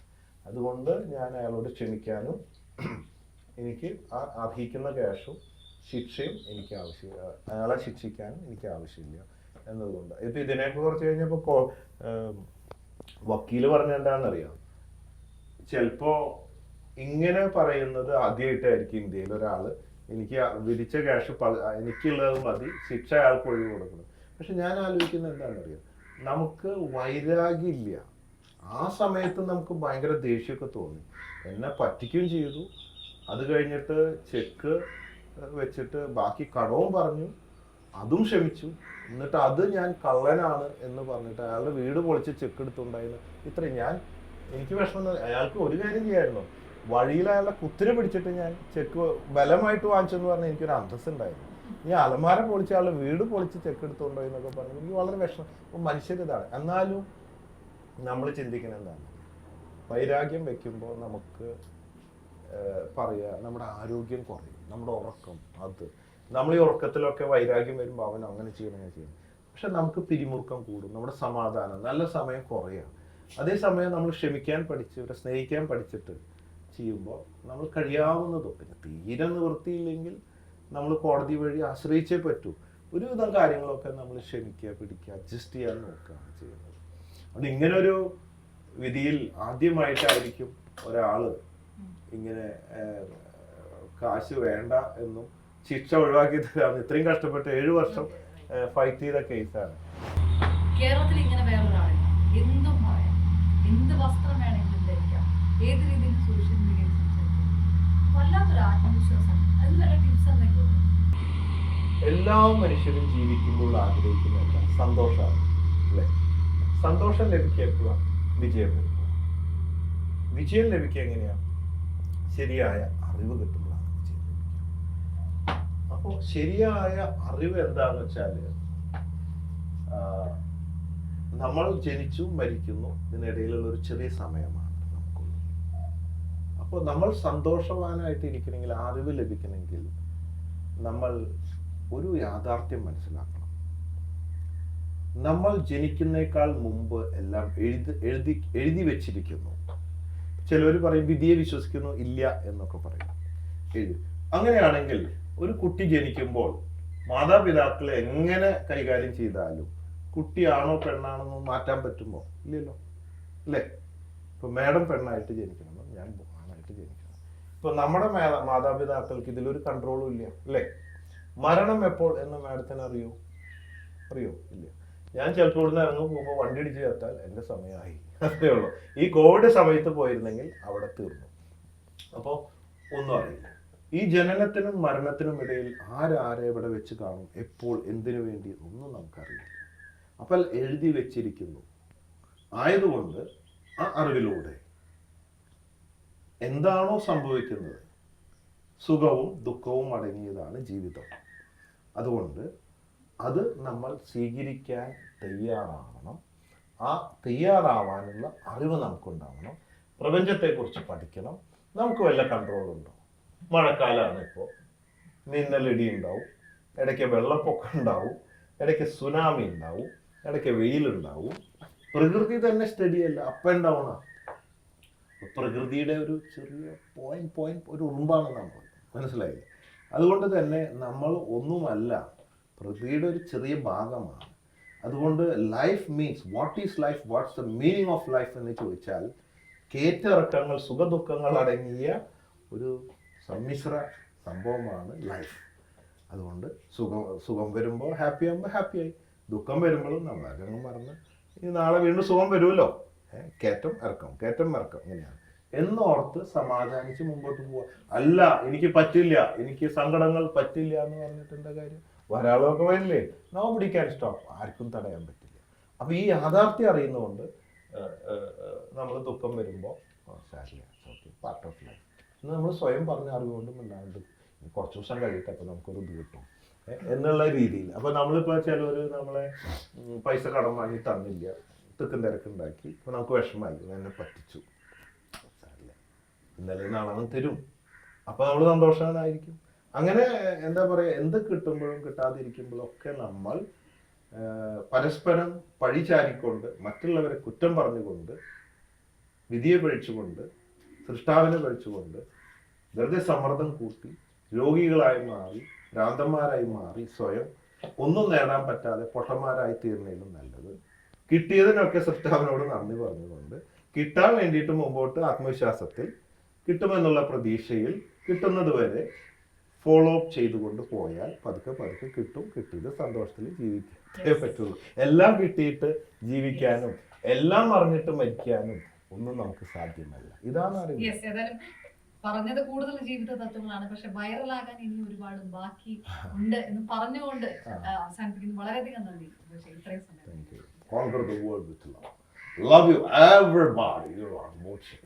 അതുകൊണ്ട് ഞാൻ അയാളോട് ക്ഷമിക്കാനും എനിക്ക് ആ അർഹിക്കുന്ന ക്യാഷും ശിക്ഷയും എനിക്ക് ആവശ്യമില്ല, അയാളെ ശിക്ഷിക്കാനും എനിക്ക് ആവശ്യമില്ല എന്നതുകൊണ്ട്. ഇപ്പം ഇതിനെയൊക്കെ കുറച്ച് കഴിഞ്ഞപ്പോൾ വക്കീല് പറഞ്ഞ എന്താണെന്നറിയാം, ചിലപ്പോൾ ഇങ്ങനെ പറയുന്നത് ആദ്യമായിട്ടായിരിക്കും ഇന്ത്യയിൽ ഒരാൾ എനിക്ക് വിധിച്ച ക്യാഷ് എനിക്കുള്ളത് മതി, ശിക്ഷ അയാൾക്ക് ഒഴിവ് കൊടുക്കണം. പക്ഷെ ഞാൻ ആലോചിക്കുന്നത് എന്താണെന്നറിയാം, നമുക്ക് വൈരാഗ്യമില്ല. ആ സമയത്ത് നമുക്ക് ഭയങ്കര ദേഷ്യമൊക്കെ തോന്നി, എന്നെ പറ്റിക്കുകയും ചെയ്തു. അത് കഴിഞ്ഞിട്ട് ചെക്ക് വെച്ചിട്ട് ബാക്കി കടവും പറഞ്ഞു, അതും ക്ഷമിച്ചു. എന്നിട്ട് അത് ഞാൻ കള്ളനാണ് എന്ന് പറഞ്ഞിട്ട് അയാളുടെ വീട് പൊളിച്ച് ചെക്ക് എടുത്തുണ്ടായിരുന്നു. എനിക്ക് വിഷമം. അയാൾക്ക് ഒരു കാര്യം ചെയ്യായിരുന്നു, വഴിയിൽ അയാളുടെ കുത്തിനെ പിടിച്ചിട്ട് ഞാൻ ചെക്ക് ബലമായിട്ട് വാങ്ങിച്ചെന്ന് പറഞ്ഞാൽ എനിക്കൊരു അന്തസ് ഉണ്ടായിരുന്നു. ഈ അലമാര പൊളിച്ച് അയാളുടെ വീട് പൊളിച്ച് ചെക്ക് എടുത്തുകൊണ്ടുപോയി എന്നൊക്കെ പറഞ്ഞു എനിക്ക് വളരെ വിഷമം. അപ്പം മനുഷ്യരിതാണ്. എന്നാലും നമ്മൾ ചിന്തിക്കുന്നത് എന്താണ്, വൈരാഗ്യം വെക്കുമ്പോൾ നമുക്ക് പറയുക നമ്മുടെ ആരോഗ്യം കുറയും, നമ്മുടെ ഉറക്കം, അത് നമ്മൾ ഈ ഉറക്കത്തിലൊക്കെ വൈരാഗ്യം വരുമ്പോൾ അവൻ അങ്ങനെ ചെയ്യണം, അങ്ങനെ ചെയ്യണം. പക്ഷെ നമുക്ക് പിരിമുറുക്കം കൂടും, നമ്മുടെ സമാധാനം, നല്ല സമയം കുറയുക. അതേസമയം നമ്മൾ ക്ഷമിക്കാൻ പഠിച്ച് ഇവരെ സ്നേഹിക്കാൻ പഠിച്ചിട്ട് ചെയ്യുമ്പോൾ നമ്മൾ കഴിയാവുന്നതോ, പിന്നെ തീരെ നിവൃത്തിയില്ലെങ്കിൽ നമ്മൾ കോടതി വഴി ആശ്രയിച്ചേ പറ്റൂ. ഒരുവിധം കാര്യങ്ങളൊക്കെ നമ്മൾ ക്ഷമിക്കുക, പിടിക്കുക, അഡ്ജസ്റ്റ് ചെയ്യാൻ നോക്കുകയാണ് ചെയ്യുന്നത്. അതുകൊണ്ട് ഇങ്ങനൊരു വിധിയിൽ ആദ്യമായിട്ടായിരിക്കും ഒരാൾ ഇങ്ങനെ കാശ് വേണ്ട എന്നും ശിക്ഷ ഒഴിവാക്കി തരാമെന്ന് ഇത്രയും കഷ്ടപ്പെട്ട് 7 വർഷം ഫൈറ്റ് ചെയ്ത കേസാണ്. കേരളത്തിൽ ഇങ്ങനെ വേറൊരാളില്ല, എന്തും പറയാം, എന്ത് വസ്ത്രം വേണമെങ്കിലും ധരിക്കാം, ഏത് രീതിയിൽ സോഷ്യൽ മീഡിയയിൽ സംസാരിക്കാം. വല്ലാത്തൊരു ആത്മവിശ്വാസം. അതിന് വല്ല ടിപ്സ് എന്തെങ്കിലും? എല്ലാ മനുഷ്യരും ജീവിക്കുമ്പോൾ ആഗ്രഹിക്കുന്ന സന്തോഷമാണ്, അല്ലേ? സന്തോഷം ലഭിക്കുക എപ്പോഴാണ്? വിജയം വരുമ്പോൾ. വിജയം ലഭിക്കുക എങ്ങനെയാണ്? ശരിയായ അറിവ് കിട്ടുമ്പോഴാണ് വിജയം ലഭിക്കുക. അപ്പോൾ ശരിയായ അറിവ് എന്താന്ന് വെച്ചാൽ, നമ്മൾ ജനിച്ചു മരിക്കുന്നു, ഇതിനിടയിലുള്ള ഒരു ചെറിയ സമയമാണ് നമുക്കുള്ളത്. അപ്പോൾ നമ്മൾ സന്തോഷവാനായിട്ട് ഇരിക്കണമെങ്കിൽ, അറിവ് ലഭിക്കണമെങ്കിൽ നമ്മൾ ഒരു യാഥാർത്ഥ്യം മനസ്സിലാക്കണം. നമ്മൾ ജനിക്കുന്നേക്കാൾ മുമ്പ് എല്ലാം എഴുതി വെച്ചിരിക്കുന്നു. ചിലവർ പറയും വിധിയെ വിശ്വസിക്കുന്നു, ഇല്ല എന്നൊക്കെ പറയും. അങ്ങനെയാണെങ്കിൽ ഒരു കുട്ടി ജനിക്കുമ്പോൾ മാതാപിതാക്കളെ എങ്ങനെ കൈകാര്യം ചെയ്താലും കുട്ടിയാണോ പെണ്ണാണെന്നോ മാറ്റാൻ പറ്റുമോ? ഇല്ലല്ലോ, അല്ലേ? ഇപ്പൊ മാഡം പെണ്ണായിട്ട് ജനിക്കണം, ഞാൻ ആണായിട്ട് ജനിക്കണം. ഇപ്പൊ നമ്മുടെ മാതാപിതാക്കൾക്ക് ഇതിലൊരു കൺട്രോളും ഇല്ല, അല്ലേ? മരണം എപ്പോൾ എന്ന് മാഡത്തിന് അറിയോ? ഇല്ല. ഞാൻ ചിലപ്പോൾ ഇവിടുന്ന് ഇറങ്ങി പോകുമ്പോൾ വണ്ടി ഇടിച്ച് ചേർത്താൽ എൻ്റെ സമയമായി, അത്രേ ഉള്ളൂ. ഈ കോവിഡ് സമയത്ത് പോയിരുന്നെങ്കിൽ അവിടെ തീർന്നു. അപ്പോൾ ഒന്നും അറിയില്ല. ഈ ജനനത്തിനും മരണത്തിനും ഇടയിൽ ആരെ എവിടെ വെച്ച് കാണും, എപ്പോൾ, എന്തിനു വേണ്ടി ഒന്നും നമുക്കറിയില്ല. അപ്പോൾ എഴുതി വെച്ചിരിക്കുന്നു. ആയതുകൊണ്ട് ആ അറിവിലൂടെ എന്താണോ സംഭവിക്കുന്നത്, സുഖവും ദുഃഖവും അടങ്ങിയതാണ് ജീവിതം. അതുകൊണ്ട് അത് നമ്മൾ സ്വീകരിക്കാൻ തയ്യാറാവണം. ആ തയ്യാറാവാനുള്ള അറിവ് നമുക്കുണ്ടാവണം. പ്രപഞ്ചത്തെക്കുറിച്ച് പഠിക്കണം. നമുക്ക് വല്ല കൺട്രോളുണ്ടോ? മഴക്കാലമാണ് ഇപ്പോൾ, മിന്നലിടി ഉണ്ടാവും, ഇടയ്ക്ക് വെള്ളപ്പൊക്കം ഉണ്ടാവും, ഇടയ്ക്ക് സുനാമി ഉണ്ടാവും, ഇടയ്ക്ക് വെയിലുണ്ടാവും. പ്രകൃതി തന്നെ സ്റ്റഡിയല്ല, അപ്പ് ആൻഡ് ഡൗൺ ആണ്. പ്രകൃതിയുടെ ഒരു ചെറിയ പോയിന്റ് ഒരു ഉറുമ്പാണ് നമ്മൾ, മനസ്സിലായില്ലേ? അതുകൊണ്ട് തന്നെ നമ്മൾ ഒന്നുമല്ല, പ്രകൃതിയുടെ ഒരു ചെറിയ ഭാഗമാണ്. അതുകൊണ്ട് life means what is life, what's the meaning of life എന്ന് ചോദിച്ചാൽ കേറ്റിറക്കങ്ങൾ, സുഖദുഃഖങ്ങൾ അടങ്ങിയ ഒരു സമ്മിശ്ര സംഭവമാണ് ലൈഫ്. അതുകൊണ്ട് സുഖം വരുമ്പോൾ ഹാപ്പി ആകുമ്പോൾ ഹാപ്പിയായി, ദുഃഖം വരുമ്പോഴും നമ്മൾ അതങ്ങ് മറന്ന് ഇനി നാളെ വീണ്ടും സുഖം വരുമല്ലോ, കയറ്റം ഇറക്കം ഇങ്ങനെയാണ് എന്നോർത്ത് സമാധാനിച്ച് മുമ്പോട്ട് പോവുക. അല്ല എനിക്ക് പറ്റില്ല, എനിക്ക് സങ്കടങ്ങൾ പറ്റില്ല എന്ന് പറഞ്ഞിട്ട് എന്താ കാര്യം? ഒരാളൊക്കെ വരില്ലേ, നോബഡി ക്യാൻ സ്റ്റോപ്പ്, ആർക്കും തടയാൻ പറ്റില്ല. അപ്പൊ ഈ യാഥാർത്ഥ്യം അറിയുന്നതുകൊണ്ട് നമ്മൾ ദുഃഖം വരുമ്പോൾ പാർട്ട് ഓഫ് ലൈഫ് എന്ന് നമ്മൾ സ്വയം പറഞ്ഞ അറിവുകൊണ്ടും ഉണ്ടാകുന്നത് കുറച്ച് ദിവസം കഴിയട്ടെ, അപ്പൊ നമുക്കൊരു ഇത് കിട്ടും എന്നുള്ള രീതിയിൽ. അപ്പൊ നമ്മളിപ്പോ ചിലവര് നമ്മളെ പൈസ കടം വാങ്ങി തന്നില്ല, തിക്കും തിരക്കുണ്ടാക്കി, ഇപ്പൊ നമുക്ക് വിഷമമായി, എന്നെ പറ്റിച്ചു, ഇന്നലെ നാളെ തരും, അപ്പൊ നമ്മൾ സന്തോഷവാനായിരിക്കും. അങ്ങനെ എന്താ പറയാ, എന്ത് കിട്ടുമ്പോഴും കിട്ടാതിരിക്കുമ്പോഴും ഒക്കെ നമ്മൾ പരസ്പരം പഴിചാരിക്കൊണ്ട്, മറ്റുള്ളവരെ കുറ്റം പറഞ്ഞുകൊണ്ട്, വിധിയെ പഴിച്ചുകൊണ്ട്, സൃഷ്ടാവിനെ പഴിച്ചുകൊണ്ട്, വെറുതെ സമ്മർദ്ദം കൂട്ടി രോഗികളായി മാറി, ഭ്രാന്തന്മാരായി മാറി, സ്വയം ഒന്നും നേടാൻ പറ്റാതെ പൊട്ടന്മാരായി തീർന്നതിലും നല്ലത് കിട്ടിയതിനൊക്കെ സൃഷ്ടാവിനോട് നന്ദി പറഞ്ഞുകൊണ്ട്, കിട്ടാൻ വേണ്ടിയിട്ട് മുമ്പോട്ട് ആത്മവിശ്വാസത്തിൽ കിട്ടുമെന്നുള്ള പ്രതീക്ഷയിൽ കിട്ടുന്നത് വരെ ഫോളോ അപ്പ് ചെയ്തുകൊണ്ട് പോയാൽ പതുക്കെ കിട്ടും. കിട്ടിയത് സന്തോഷത്തിൽ ജീവിക്കേ പറ്റുള്ളൂ. എല്ലാം കിട്ടിയിട്ട് ജീവിക്കാനും എല്ലാം അറിഞ്ഞിട്ട് മരിക്കാനും ഒന്നും നമുക്ക് സാധ്യമല്ല. ഇതാണ് അറിവ്. പറഞ്ഞത് കൂടുതൽ ജീവിത തത്വങ്ങളാണ്, പക്ഷെ വൈറലാകാൻ ഇനി ഒരുപാട് ബാക്കി ഉണ്ട് എന്ന് പറഞ്ഞുകൊണ്ട് അവസാനിപ്പിക്കുന്നു. വളരെയധികം നന്ദി. ഇത്രയും സമയം. Conquer the world with love. Love you everybody. You are watching.